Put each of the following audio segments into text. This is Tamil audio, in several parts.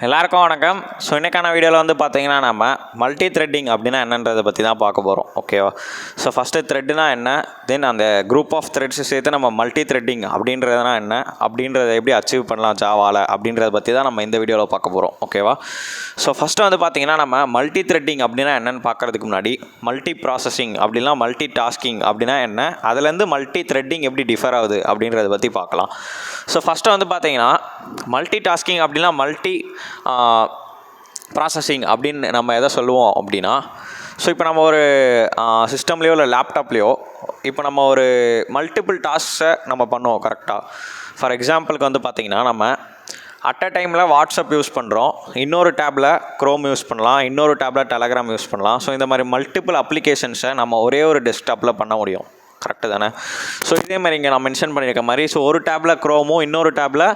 எல்லாருக்கும் வணக்கம். ஸோ இன்றைக்கான வீடியோவில் வந்து பார்த்தீங்கன்னா நம்ம மல்டி த்ரெட்டிங் அப்படின்னா என்னன்றதை பற்றி தான் பார்க்க போகிறோம். ஓகேவா? ஸோ ஃபஸ்ட்டு த்ரெட்னா என்ன, தென் அந்த குரூப் ஆஃப் த்ரெட்ஸ் சேர்த்து நம்ம மல்டி த்ரெட்டிங் அப்படின்றதுனா என்ன, அப்படின்றத எப்படி அச்சீவ் பண்ணலாம் ஜாவாவில் அப்படின்றத பற்றி தான் நம்ம இந்த வீடியோவில் பார்க்க போகிறோம். ஓகேவா? ஸோ ஃபஸ்ட்டு வந்து பார்த்தீங்கன்னா நம்ம மல்டி த்ரெட்டிங் அப்படின்னா என்னென்னு பார்க்குறதுக்கு முன்னாடி மல்டி ப்ராசஸிங் அப்படின்னா மல்டி டாஸ்கிங் அப்படின்னா என்ன, அதுலேருந்து மல்டி த்ரெட்டிங் எப்படி டிஃபர் ஆகுது அப்படின்றத பற்றி பார்க்கலாம். ஸோ ஃபஸ்ட்டு வந்து பார்த்தீங்கன்னா மல்டி டாஸ்கிங் அப்படின்னா மல்டி ப்ராசஸிங் அப்படின்னு நம்ம எதை சொல்லுவோம் அப்படின்னா, ஸோ இப்போ நம்ம ஒரு சிஸ்டம்லேயோ இல்லை லேப்டாப்லேயோ இப்போ நம்ம ஒரு மல்டிபிள் டாஸ்க்ஸை நம்ம பண்ணுவோம் கரெக்டாக. ஃபார் எக்ஸாம்பிளுக்கு வந்து பார்த்திங்கன்னா நம்ம அட் அ டைமில் வாட்ஸ்அப் யூஸ் பண்ணுறோம், இன்னொரு டேப்பில் க்ரோம் யூஸ் பண்ணலாம், இன்னொரு டேப்பில் டெலகிராம் யூஸ் பண்ணலாம். ஸோ இந்த மாதிரி மல்டிபிள் அப்ளிகேஷன்ஸை நம்ம ஒரே ஒரு டெஸ்க்டாப்பில் பண்ண முடியும். கரெக்டு தானே? ஸோ இதே மாதிரி இங்கே நான் மென்ஷன் பண்ணியிருக்க மாதிரி, ஸோ ஒரு டேப்பில் க்ரோமோ, இன்னொரு டேப்பில்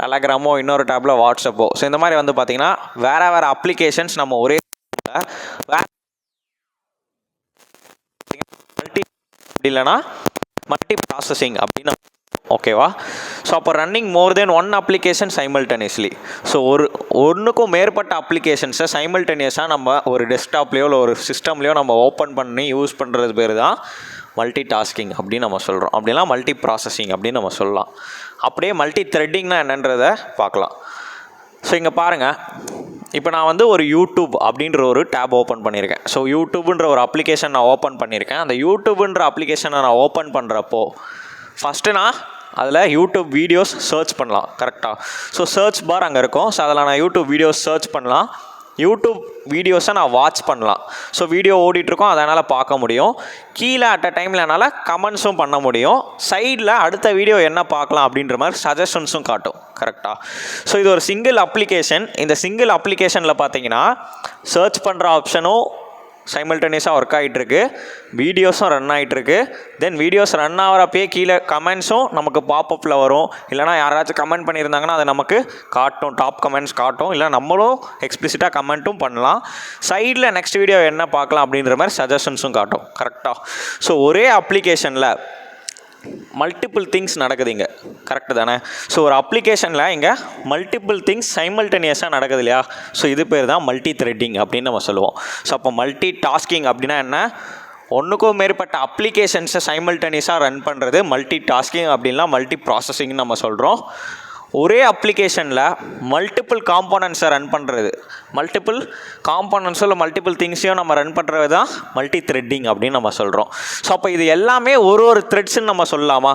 டெலகிராமோ, இன்னொரு டேப்பில் வாட்ஸ்அப்போ, ஸோ இந்த மாதிரி வந்து பார்த்திங்கன்னா வேறு அப்ளிகேஷன்ஸ் நம்ம ஒரே மல்டி இல்லைனா மல்டி ப்ராசஸிங் அப்படின்னு. ஓகேவா? ஸோ அப்போ ரன்னிங் மோர் தென் ஒன் அப்ளிகேஷன் சைமல்டேனியஸ்லி. ஸோ ஒன்றுக்கும் மேற்பட்ட அப்ளிகேஷன்ஸை சைமல்டேனியஸாக நம்ம ஒரு டெஸ்க்டாப்லேயோ இல்லை ஒரு சிஸ்டம்லேயோ நம்ம ஓப்பன் பண்ணி யூஸ் பண்ணுறது பேர் தான் மல்டி டாஸ்கிங் அப்படின்னு நம்ம சொல்கிறோம். அப்படின்னா மல்டி ப்ராசஸிங் அப்படின்னு நம்ம சொல்லலாம். அப்படியே மல்டி த்ரெட்டிங்னா என்னன்றதை பார்க்கலாம். ஸோ இங்கே பாருங்கள், இப்போ நான் வந்து ஒரு யூடியூப் அப்படின்ற ஒரு டேப் ஓப்பன் பண்ணியிருக்கேன். ஸோ யூடியூப்ன்ற ஒரு அப்ளிகேஷன் நான் ஓப்பன் பண்ணியிருக்கேன். அந்த யூடியூப்ன்ற அப்ளிகேஷனை நான் ஓப்பன் பண்ணுறப்போ ஃபஸ்ட்டு நான் அதில் யூடியூப் வீடியோஸ் சர்ச் பண்ணலாம். கரெக்டாக? ஸோ சர்ச் பார் அங்கே இருக்கும். ஸோ அதில் நான் யூடியூப் வீடியோஸ் சர்ச் பண்ணலாம், யூடியூப் வீடியோஸை நான் வாட்ச் பண்ணலாம். ஸோ வீடியோ ஓடிட்டுருக்கோம், அதனால் பார்க்க முடியும். கீழே அட் அ டைமில் என்னால் கமெண்ட்ஸும் பண்ண முடியும். சைடில் அடுத்த வீடியோ என்ன பார்க்கலாம் அப்படின்ற மாதிரி சஜஷன்ஸும் காட்டும். கரெக்டாக? ஸோ இது ஒரு சிங்கிள் அப்ளிகேஷன். இந்த சிங்கிள் அப்ளிகேஷனில் பார்த்தீங்கன்னா சர்ச் பண்ணுற ஆப்ஷனும் சைமல்டேனியஸாக ஒர்க் ஆகிட்டுருக்கு, வீடியோஸும் ரன் ஆகிட்டுருக்கு. தென் வீடியோஸ் ரன் ஆகிறப்பே கீழே கமெண்ட்ஸும் நமக்கு பாப்பப்பில் வரும். இல்லைனா யாராச்சும் கமெண்ட் பண்ணியிருந்தாங்கன்னா அது நமக்கு காட்டும், டாப் கமெண்ட்ஸ் காட்டும். இல்லை நம்மளும் எக்ஸ்பிளிசிட்டாக கமெண்ட்டும் பண்ணலாம். சைடில் நெக்ஸ்ட் வீடியோ என்ன பார்க்கலாம் அப்படின்ற மாதிரி சஜஷன்ஸும் காட்டும். கரெக்டாக? ஸோ ஒரே அப்ளிகேஷனில் மல்டிபிள் திங்ஸ் நடக்குது இங்கே. கரெக்டு தானே? ஸோ ஒரு அப்ளிகேஷனில் இங்கே மல்டிபிள் திங்ஸ் சைமல்டேனியஸாக நடக்குது இல்லையா? ஸோ இது பேர் தான் மல்டி த்ரெட்டிங் அப்படின்னு நம்ம சொல்லுவோம். ஸோ அப்போ மல்டி டாஸ்கிங் அப்படின்னா என்ன, ஒன்றுக்கும் மேற்பட்ட அப்ளிகேஷன்ஸை சைமல்டேனியஸாக ரன் பண்ணுறது மல்டி டாஸ்கிங் அப்படின்னா மல்டி ப்ராசஸிங்னு நம்ம சொல்கிறோம். ஒரே அப்ளிகேஷனில் மல்டிபிள் காம்போனன்ட்ஸை ரன் பண்ணுறது, மல்டிபிள் காம்போனன்ட்ஸோ இல்லை மல்டிபிள் திங்ஸையும் நம்ம ரன் பண்ணுறது தான் மல்டி த்ரெட்டிங் அப்படின்னு நம்ம சொல்கிறோம். ஸோ அப்போ இது எல்லாமே ஒரு த்ரெட்ஸ்ன்னு நம்ம சொல்லலாமா?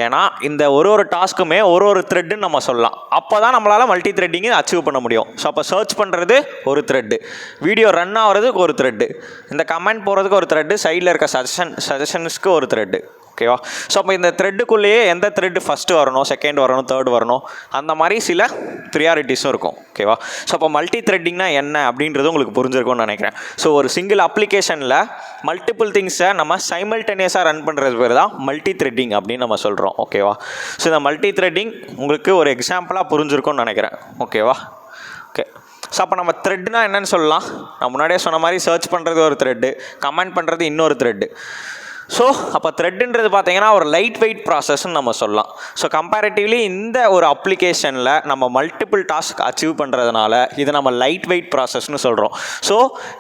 ஏன்னா இந்த ஒரு டாஸ்க்குமே ஒரு த்ரெட்டுன்னு நம்ம சொல்லலாம். அப்போ தான் நம்மளால் மல்டி த்ரெட்டிங்கை அச்சீவ் பண்ண முடியும். ஸோ அப்போ சர்ச் பண்ணுறது ஒரு த்ரெட்டு, வீடியோ ரன் ஆகிறதுக்கு ஒரு த்ரெட்டு, இந்த கமெண்ட் போகிறதுக்கு ஒரு த்ரெட்டு, சைடில் இருக்க சஜஷன்ஸ்க்கு ஒரு த்ரெட்டு. ஓகேவா? ஸோ அப்போ இந்த த்ரெட்டுக்குள்ளேயே எந்த த்ரெட்டு ஃபஸ்ட்டு வரணும், செகண்ட் வரணும், தேர்ட் வரணும், அந்த மாதிரி சில ப்ரியாரிட்டிஸும் இருக்கும். ஓகேவா? ஸோ அப்போ மல்டி த்ரெட்டிங்னா என்ன அப்படின்றது உங்களுக்கு புரிஞ்சிருக்கும்னு நினைக்கிறேன். ஸோ ஒரு சிங்கிள் அப்ளிகேஷனில் மல்டிபிள் திங்ஸை நம்ம சைமல்டேனியஸாக ரன் பண்ணுறது பேர் தான் மல்டி த்ரெட்டிங் அப்படின்னு நம்ம சொல்கிறோம். ஓகேவா? ஸோ இந்த மல்டி த்ரெட்டிங் உங்களுக்கு ஒரு எக்ஸாம்பிளாக புரிஞ்சிருக்கும்னு நினைக்கிறேன். ஓகேவா? ஓகே. ஸோ அப்போ நம்ம த்ரெட்னா என்னன்னு சொல்லலாம். நான் முன்னாடியே சொன்ன மாதிரி சர்ச் பண்ணுறது ஒரு த்ரெட்டு, கமெண்ட் பண்ணுறது இன்னொரு த்ரெட்டு. ஸோ அப்போ த்ரெட்டுன்றது பார்த்தீங்கன்னா ஒரு லைட் வெயிட் ப்ராசஸ்ன்னு நம்ம சொல்லலாம். ஸோ கம்பேரிட்டிவ்லி இந்த ஒரு அப்ளிகேஷனில் நம்ம மல்டிபிள் டாஸ்க் அச்சீவ் பண்ணுறதுனால இதை நம்ம லைட் வெயிட் ப்ராசஸ்ன்னு சொல்கிறோம். ஸோ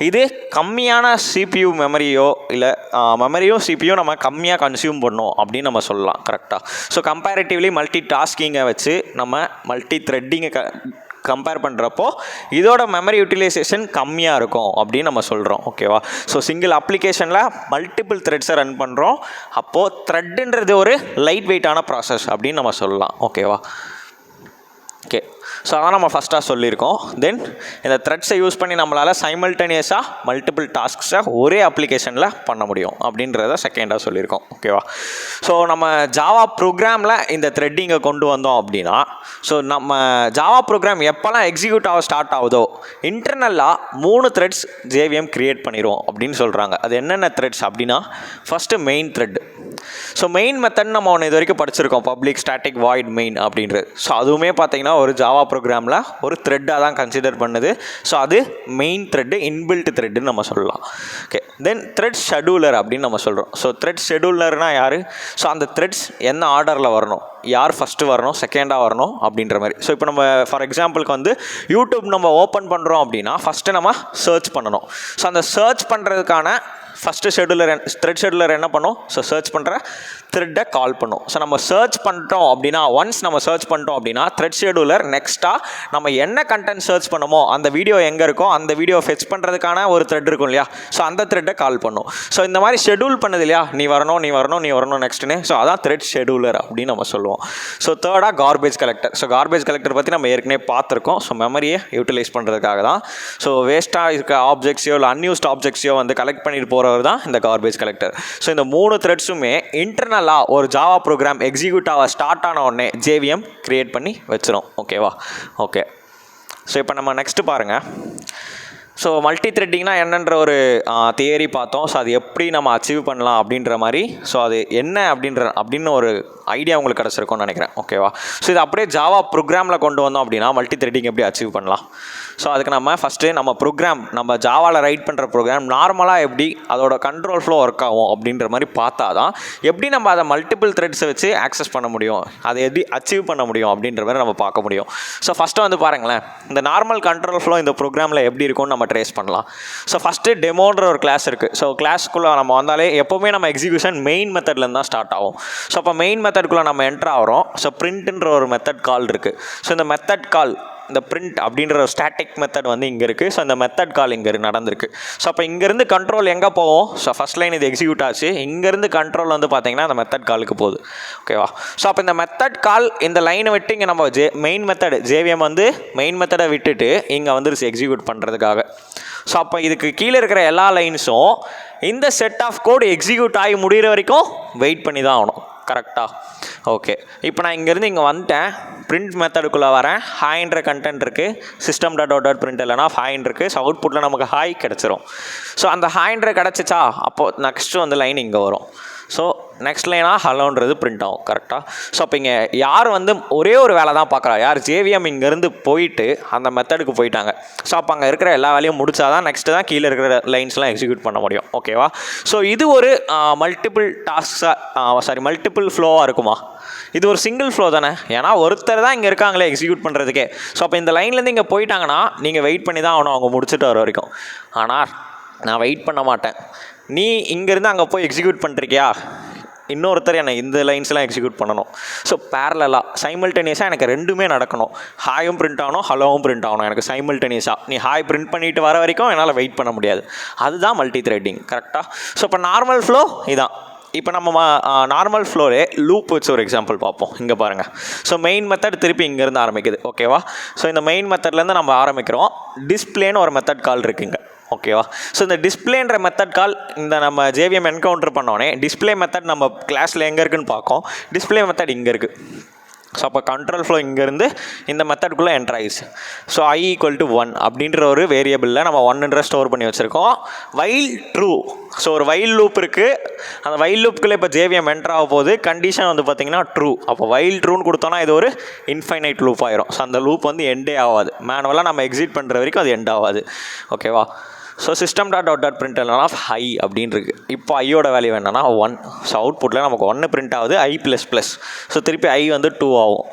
இது கம்மியான சிபியூ மெமரியோ இல்லை மெமரியும் சிபியூ நம்ம கம்மியாக கன்சியூம் பண்ணோம் அப்படின்னு நம்ம சொல்லலாம். கரெக்டாக? ஸோ கம்பேரிட்டிவ்லி மல்டி டாஸ்கிங்கை வச்சு நம்ம மல்டி த்ரெட்டிங்கை கம்பேர் பண்ணுறப்போ இதோட மெமரி யூட்டிலைசேஷன் கம்மியாக இருக்கும் அப்படின்னு நம்ம சொல்கிறோம். ஓகேவா? ஸோ சிங்கிள் அப்ளிகேஷனில் மல்டிபிள் த்ரெட்ஸை ரன் பண்ணுறோம். அப்போது த்ரெட்டுன்றது ஒரு லைட் வெயிட்டான ப்ராசஸ் அப்படின்னு நம்ம சொல்லலாம். ஓகேவா? ஓகே. ஸோ அதான் நம்ம ஃபஸ்ட்டாக சொல்லியிருக்கோம். தென் இந்த த்ரெட்ஸை யூஸ் பண்ணி நம்மளால் சைமல்டேனியஸாக மல்டிபிள் டாஸ்க்ஸை ஒரே அப்ளிகேஷனில் பண்ண முடியும் அப்படின்றத செகண்டாக சொல்லியிருக்கோம். ஓகேவா? ஸோ நம்ம ஜாவா ப்ரோக்ராமில் இந்த த்ரெட்டிங்கை கொண்டு வந்தோம் அப்படின்னா, ஸோ நம்ம ஜாவா ப்ரோக்ராம் எப்போல்லாம் எக்ஸிக்யூட் ஆக ஸ்டார்ட் ஆகுதோ இன்டர்னலாக 3 த்ரெட்ஸ் ஜேவிஎம் க்ரியேட் பண்ணிடுவோம் அப்படின்னு சொல்கிறாங்க. அது என்னென்ன த்ரெட்ஸ் அப்படின்னா, first main thread, so main method நம்ம ஒன்று இது வரைக்கும் படிச்சிருக்கோம், பப்ளிக் ஸ்டாட்டிக் வாய்ட் மெயின் அப்படின்றது. ஸோ அதுவுமே பார்த்தீங்கன்னா ஒரு ஜாவா ப்ரோக்ராமில் ஒரு த்ரெட்டாக தான் கன்சிடர் பண்ணுது. ஸோ அது மெயின் த்ரெட்டு, இன்பில்ட் த்ரெட்டுன்னு நம்ம சொல்லலாம். ஓகே, தென் த்ரெட் ஷெடியூலர் அப்படின்னு நம்ம சொல்கிறோம். ஸோ த்ரெட் ஷெடியூலர்னால் யார்? ஸோ அந்த த்ரெட்ஸ் என்ன ஆர்டரில் வரணும், யார் ஃபஸ்ட்டு வரணும், செகண்டாக வரணும் அப்படின்ற மாதிரி. ஸோ இப்போ நம்ம ஃபார் எக்ஸாம்பிளுக்கு வந்து யூடியூப் நம்ம ஓப்பன் பண்ணுறோம் அப்படின்னா ஃபஸ்ட்டு நம்ம சர்ச் பண்ணணும். ஸோ அந்த சர்ச் பண்ணுறதுக்கான ஃபஸ்ட்டு ஷெடியூலர் த்ரெட் ஷெடியூலர் என்ன பண்ணும்? ஸோ சர்ச் பண்ணுற த்ரெட்டை கால் பண்ணும். ஸோ நம்ம சர்ச் பண்ணிட்டோம் அப்படின்னா, ஒன்ஸ் நம்ம சர்ச் பண்ணிட்டோம் அப்படின்னா த்ரெட் ஷெடியூலர் நெக்ஸ்ட்டாக நம்ம என்ன கண்டென்ட் சர்ச் பண்ணுமோ அந்த வீடியோ எங்கே இருக்கோ அந்த வீடியோ ஃபெச் பண்ணுறதுக்கான ஒரு த்ரெட் இருக்கும் இல்லையா, ஸோ அந்த த்ரெட்டை கால் பண்ணும். ஸோ இந்த மாதிரி ஷெடியூல் பண்ணுது இல்லையா, நீ வரணும் நெக்ஸ்ட்டுன்னு. ஸோ அதான் த்ரெட் ஷெடியூலர் அப்படின்னு நம்ம சொல்லுவோம். ஸோ தேர்டாக garbage collector. So garbage collector பற்றி நம்ம ஏற்கனவே பார்த்துருக்கோம். ஸோ மெமரியை யூட்டிலைஸ் பண்ணுறதுக்காக தான். ஸோ வேஸ்ட்டாக இருக்க ஆப்ஜெக்ட்ஸையோ இல்லை அன்யூஸ்ட் ஆப்ஜெக்ட்ஸையோ வந்து கலெக்ட் பண்ணிட்டு போகிறவர் தான் இந்த கார்பேஜ் கலெக்டர். ஸோ இந்த 3 த்ரெட்ஸுமே இன்டர்னலாக ஒரு ஜாவா ப்ரோக்ராம் எக்ஸிக்யூட் ஆக ஸ்டார்ட் ஆன உடனே JVM கிரியேட் பண்ணி வச்சிரும். ஓகேவா? ஓகே, ஸோ இப்போ நம்ம நெக்ஸ்ட்டு பாருங்கள். ஸோ மல்டி த்ரெட்டிங்னா என்னன்ற ஒரு தியரி பார்த்தோம். ஸோ அது எப்படி நம்ம அச்சீவ் பண்ணலாம் அப்படின்ற மாதிரி. ஸோ அது என்ன அப்படின்னு ஒரு ஐடியா உங்களுக்கு கிடச்சிருக்கும்னு நினைக்கிறேன். ஓகேவா? ஸோ இது அப்படியே ஜாவா ப்ரோக்ராமில் கொண்டு வந்தோம் அப்படின்னா மல்டி த்ரெட்டிங் எப்படி அச்சீவ் பண்ணலாம்? ஸோ அதுக்கு நம்ம ஃபஸ்ட்டு நம்ம ப்ரோக்ராம், நம்ம ஜாவாவில் ரைட் பண்ணுற ப்ரோக்ராம் நார்மலாக எப்படி அதோட கண்ட்ரோல் ஃப்ளோ ஒர்க் ஆகும் அப்படின்ற மாதிரி பார்த்தா தான் எப்படி நம்ம அதை மல்டிபிள் த்ரெட்ஸை வச்சு ஆக்சஸ் பண்ண முடியும், அதை எப்படி அச்சீவ் பண்ண முடியும் அப்படின்ற மாதிரி நம்ம பார்க்க முடியும். ஸோ ஃபஸ்ட்டு வந்து பாருங்களேன், இந்த நார்மல் கண்ட்ரோல் ஃப்ளோ இந்த ப்ரோக்ராமில் எப்படி இருக்கும்னு நம்ம ட்ரேஸ் பண்ணலாம். ஸோ ஃபஸ்ட்டு டெமோன்ற ஒரு கிளாஸ் இருக்குது. ஸோ கிளாஸ்க்குள்ளே நம்ம வந்தாலே எப்போவுமே நம்ம எக்ஸிக்யூஷன் மெயின் மெத்தட்லேருந்து தான் ஸ்டார்ட் ஆகும். ஸோ அப்போ மெயின் மெத்தட்குள்ளே நம்ம என்ட்ரு ஆகிறோம். ஸோ பிரிண்ட்ன்ற ஒரு மெத்தட் கால் இருக்குது. ஸோ இந்த மெத்தட் கால், இந்த பிரிண்ட் அப்படின்ற ஒரு ஸ்டாட்டிக் மெத்தட் வந்து இங்கே இருக்குது. ஸோ இந்த மெத்தட் கால் இங்கே நடந்திருக்கு. ஸோ அப்போ இங்கேருந்து கண்ட்ரோல் எங்கே போவோம்? ஸோ ஃபஸ்ட் லைன் இது எக்ஸிக்யூட் ஆச்சு, இங்கேருந்து கண்ட்ரோல் வந்து பார்த்தீங்கன்னா அந்த மெத்தட் காலுக்கு போகுது. ஓகேவா? ஸோ அப்போ இந்த மெத்தட் கால் இந்த லைனை விட்டு இங்கே நம்ம மெயின் மெத்தட் JVM வந்து மெயின் மெத்தடை விட்டுட்டு இங்கே வந்துருச்சு எக்ஸிக்யூட் பண்ணுறதுக்காக. ஸோ அப்போ இதுக்கு கீழே இருக்கிற எல்லா லைன்ஸும் இந்த செட் ஆஃப் கோடு எக்ஸிக்யூட் ஆகி முடிகிற வரைக்கும் வெயிட் பண்ணி தான் ஆகணும். கரெக்டாக? ஓகே, இப்போ நான் இங்கேருந்து இங்கே வந்துட்டேன். பிரிண்ட் மெத்தடுக்குள்ளே வரேன். ஹாய்ன்ற கண்டென்ட் இருக்குது, சிஸ்டம் டாட் பிரிண்ட் இல்லைனா ஹாய்ன்னு இருக்குது. ஸோ அவுட்புட்டில் நமக்கு ஹாய் கிடச்சிரும். ஸோ அந்த ஹாய்ன்ற கிடச்சிச்சா, அப்போது நெக்ஸ்ட்டு வந்து லைன் இங்கே வரும். ஸோ நெக்ஸ்ட் லைனாக ஹலோன்றது பிரிண்ட் ஆகும். கரெக்டாக? ஸோ அப்போ இங்கே யார் வந்து ஒரே ஒரு வேலை தான் பார்க்குறா, யார்? JVM இங்கேருந்து போயிட்டு அந்த மெத்தடுக்கு போயிட்டாங்க. ஸோ அப்போ அங்கே இருக்கிற எல்லா வேலையும் முடிச்சா தான் நெக்ஸ்ட்டு தான் கீழே இருக்கிற லைன்ஸ்லாம் எக்ஸிக்யூட் பண்ண முடியும். ஓகேவா? ஸோ இது ஒரு மல்டிபிள் ஃப்ளோவாக இருக்குமா? இது ஒரு சிங்கிள் ஃப்ளோ தானே, ஏன்னா ஒருத்தர் தான் இங்கே இருக்காங்களே எக்ஸிக்யூட் பண்ணுறதுக்கே. ஸோ அப்போ இந்த லைன்லேருந்து இங்கே போயிட்டாங்கன்னா நீங்கள் வெயிட் பண்ணி தான் ஆகணும் அவங்க முடிச்சுட்டு வர வரைக்கும். ஆனால் நான் வெயிட் பண்ண மாட்டேன். நீ இங்கேருந்து அங்கே போய் எக்ஸிக்யூட் பண்ணுறியா, இன்னொருத்தர் என்னை இந்த லைன்ஸ்லாம் எக்ஸிக்யூட் பண்ணணும். ஸோ பேரலாக சைமல்டேனியஸாக எனக்கு ரெண்டுமே நடக்கணும். ஹாயும் பிரிண்ட் ஆகணும், ஹலோவும் பிரிண்ட் ஆகணும் எனக்கு சைமல்டேனியஸாக. நீ ஹாய் பிரிண்ட் பண்ணிட்டு வர வரைக்கும் என்னால் வெயிட் பண்ண முடியாது. அதுதான் மல்டி த்ரெட்டிங். கரெக்டாக? ஸோ இப்போ நார்மல் ஃப்ளோ இதான். இப்போ நம்ம நார்மல் ஃப்ளோரே லூப் வச்சு ஒரு எக்ஸாம்பிள் பார்ப்போம். இங்கே பாருங்கள். ஸோ மெயின் மெத்தட் திருப்பி இங்கேருந்து ஆரம்பிக்குது. ஓகேவா? ஸோ இந்த மெயின் மெத்தட்லேருந்து நம்ம ஆரம்பிக்கிறோம். டிஸ்பிளேன்னு ஒரு மெத்தட் கால் இருக்குங்க. ஓகேவா? ஸோ இந்த டிஸ்பிளேன்ற மெத்தட் கால் இந்த நம்ம JVM என்கவுண்டர் பண்ணோடனே டிஸ்பிளே மெத்தட் நம்ம கிளாஸில் எங்கே இருக்குதுன்னு பார்க்கோம். டிஸ்பிளே மெத்தட் இங்கே இருக்குது. ஸோ அப்போ கண்ட்ரோல் ஃப்ளோ இங்கேருந்து இந்த மெத்தடுக்குள்ளே என்ட்ரு ஆயிடுச்சு. ஸோ I = 1 அப்படின்ற ஒரு வேரியபிளில் நம்ம 1 ஸ்டோர் பண்ணி வச்சுருக்கோம். While true. ஸோ ஒரு வைல் லூப் இருக்குது. அந்த வைல் லூப்புக்குள்ளே இப்போ JVM என்ட்ரு ஆக போகுது. கண்டிஷன் வந்து பார்த்திங்கன்னா ட்ரூ. அப்போ வைல் ட்ரூன்னு கொடுத்தோன்னா இது ஒரு இன்ஃபைனைட் லூப் ஆயிரும். ஸோ அந்த லூப் வந்து எண்டே ஆகாது. மேனுவலாக நம்ம எக்ஸிட் பண்ணுற வரைக்கும் அது எண்ட் ஆகாது. ஓகேவா? ஸோ சிஸ்டம் டாட் பிரிண்ட் இல்லைனா ஹை அப்படின்னு இருக்குது. இப்போ ஐயோட வேல்யூ என்னன்னா 1. ஸோ அவுட்புட்டில் நமக்கு 1 பிரிண்ட் ஆகுது. I++. ஸோ திருப்பி I வந்து 2 ஆகும்,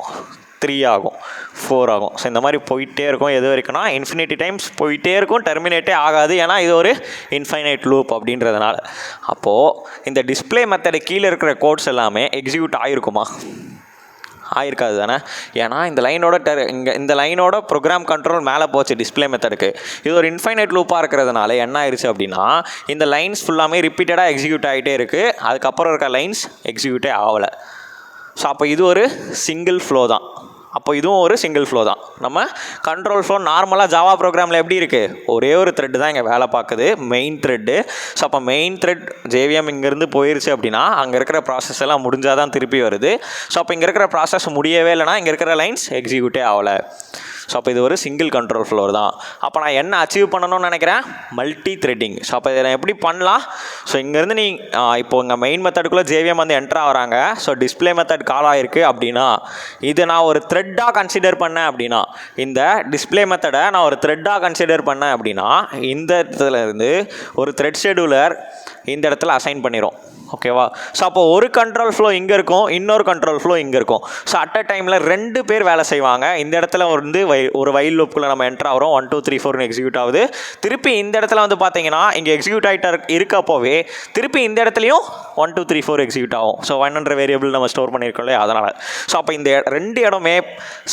3 ஆகும், 4 ஆகும். ஸோ இந்த மாதிரி போயிட்டே இருக்கும். எது வரைக்கும்னா இன்ஃபினிட்டி டைம்ஸ் போயிட்டே இருக்கும், டெர்மினேட்டே ஆகாது. ஏன்னா இது ஒரு இன்ஃபைனைட் லூப் அப்படின்றதுனால. அப்போது இந்த டிஸ்பிளே மெத்தடு கீழே இருக்கிற கோட்ஸ் எல்லாமே எக்ஸிக்யூட் ஆகிருக்குமா? ஆயிருக்காது தானே. ஏன்னா இந்த லைனோட ப்ரோக்ராம் கண்ட்ரோல் மேலே போச்சு டிஸ்பிளே மெத்தடுக்கு. இது ஒரு இன்ஃபைனைட் லூப்பாக இருக்கிறதுனால என்ன ஆயிடுச்சு அப்படின்னா இந்த லைன்ஸ் ஃபுல்லாமே ரிப்பீட்டடாக எக்ஸிக்யூட் ஆகிட்டே இருக்குது. அதுக்கப்புறம் இருக்க லைன்ஸ் எக்ஸிக்யூட்டே ஆகலை. ஸோ அப்போ இது ஒரு சிங்கிள் ஃப்ளோ தான். அப்போ இதுவும் ஒரு சிங்கிள் ஃப்ளோ தான். நம்ம கண்ட்ரோல் ஃப்ளோ நார்மலாக ஜாவா ப்ரோக்ராமில் எப்படி இருக்குது? ஒரே ஒரு த்ரெட்டு தான் இங்கே வேலை பார்க்குது, மெயின் த்ரெட்டு. ஸோ அப்போ மெயின் த்ரெட் JVM இங்கேருந்து போயிருச்சு அப்படின்னா அங்கே இருக்கிற ப்ராசஸ் எல்லாம் முடிஞ்சால் தான் திருப்பி வருது. ஸோ அப்போ இங்கே இருக்கிற ப்ராசஸ் முடியவே இல்லைனா இங்கே இருக்கிற லைன்ஸ் எக்ஸிக்யூட்டே ஆகலை. ஸோ அப்போ இது ஒரு சிங்கிள் கண்ட்ரோல் ஃப்ளோர் தான். அப்போ நான் என்ன அச்சீவ் பண்ணணும்னு நினைக்கிறேன்? Multi threading. ஸோ அப்போ இதை நான் எப்படி பண்ணலாம்? ஸோ இங்கேருந்து இப்போ உங்கள் மெயின் மெத்தடுக்குள்ளே ஜேவிஎம் வந்து என்ட்ரு ஆகிறாங்க. ஸோ டிஸ்பிளே மெத்தட் கால் ஆகிருக்கு அப்படின்னா இது நான் ஒரு த்ரெட்டாக கன்சிடர் பண்ணேன் அப்படின்னா, இந்த டிஸ்பிளே மெத்தடை நான் ஒரு த்ரெட்டாக கன்சிடர் பண்ணேன் அப்படின்னா இந்த இடத்துல இருந்து ஒரு த்ரெட் ஷெடியூலர் இந்த இடத்துல அசைன் பண்ணிடும். ஓகேவா? ஸோ அப்போ ஒரு கண்ட்ரோல் ஃப்ளோ இங்கே இருக்கும், இன்னொரு கண்ட்ரோல் ஃப்ளோ இங்கே இருக்கும். ஸோ அட் அ டைமில் 2 பேர் வேலை செய்வாங்க. இந்த இடத்துல வந்து ஒரு வைல் லூப்புக்குள்ளே நம்ம என்ட்ரு ஆகிறோம். 1 2 3 4 எக்ஸிக்யூட் ஆகுது. திருப்பி இந்த இடத்துல வந்து பார்த்தீங்கன்னா இங்கே எக்ஸிக்யூட் ஆகிட்டு இருக்கப்போவே திருப்பி இந்த இடத்துலையும் 1 2 3 4 எக்ஸிக்யூட் ஆகும். ஸோ 100 வேரியபிள் நம்ம ஸ்டோர் பண்ணியிருக்கோம் இல்லையா, அதனால். ஸோ அப்போ இந்த 2 இடமே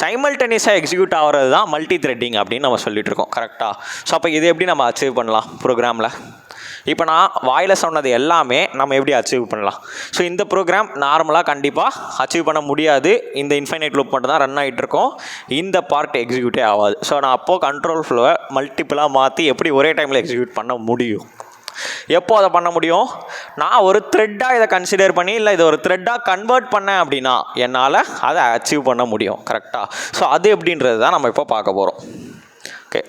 சைமல்டேனியஸாக எக்ஸிக்யூட் ஆகிறது தான் மல்டி த்ரெட்டிங் அப்படின்னு நம்ம சொல்லிட்டு இருக்கோம். கரெக்டாக? ஸோ அப்போ இது எப்படி நம்ம அச்சீவ் பண்ணலாம் ப்ரோக்ராமில்? இப்போ நான் வாயில் சொன்னது எல்லாமே நம்ம எப்படி அச்சீவ் பண்ணலாம்? ஸோ இந்த ப்ரோக்ராம் நார்மலாக கண்டிப்பாக அச்சீவ் பண்ண முடியாது. இந்த இன்ஃபைனைட் லூப் மட்டும் தான் ரன் ஆகிட்டு இருக்கும். இந்த பார்ட் எக்ஸிக்யூட்டே ஆகாது. ஸோ நான் அப்போது கண்ட்ரோல் ஃப்ளோவை மல்டிப்புளாக மாற்றி எப்படி ஒரே டைமில் எக்ஸிக்யூட் பண்ண முடியும்? எப்போ அதை பண்ண முடியும்? நான் ஒரு த்ரெட்டாக இதை கன்சிடர் பண்ணி இல்லை இதை ஒரு த்ரெட்டாக கன்வெர்ட் பண்ணேன் அப்படின்னா என்னால் அதை அச்சீவ் பண்ண முடியும். கரெக்டாக? ஸோ அது எப்படின்றது தான் நம்ம இப்போ பார்க்க போகிறோம். ஓகே.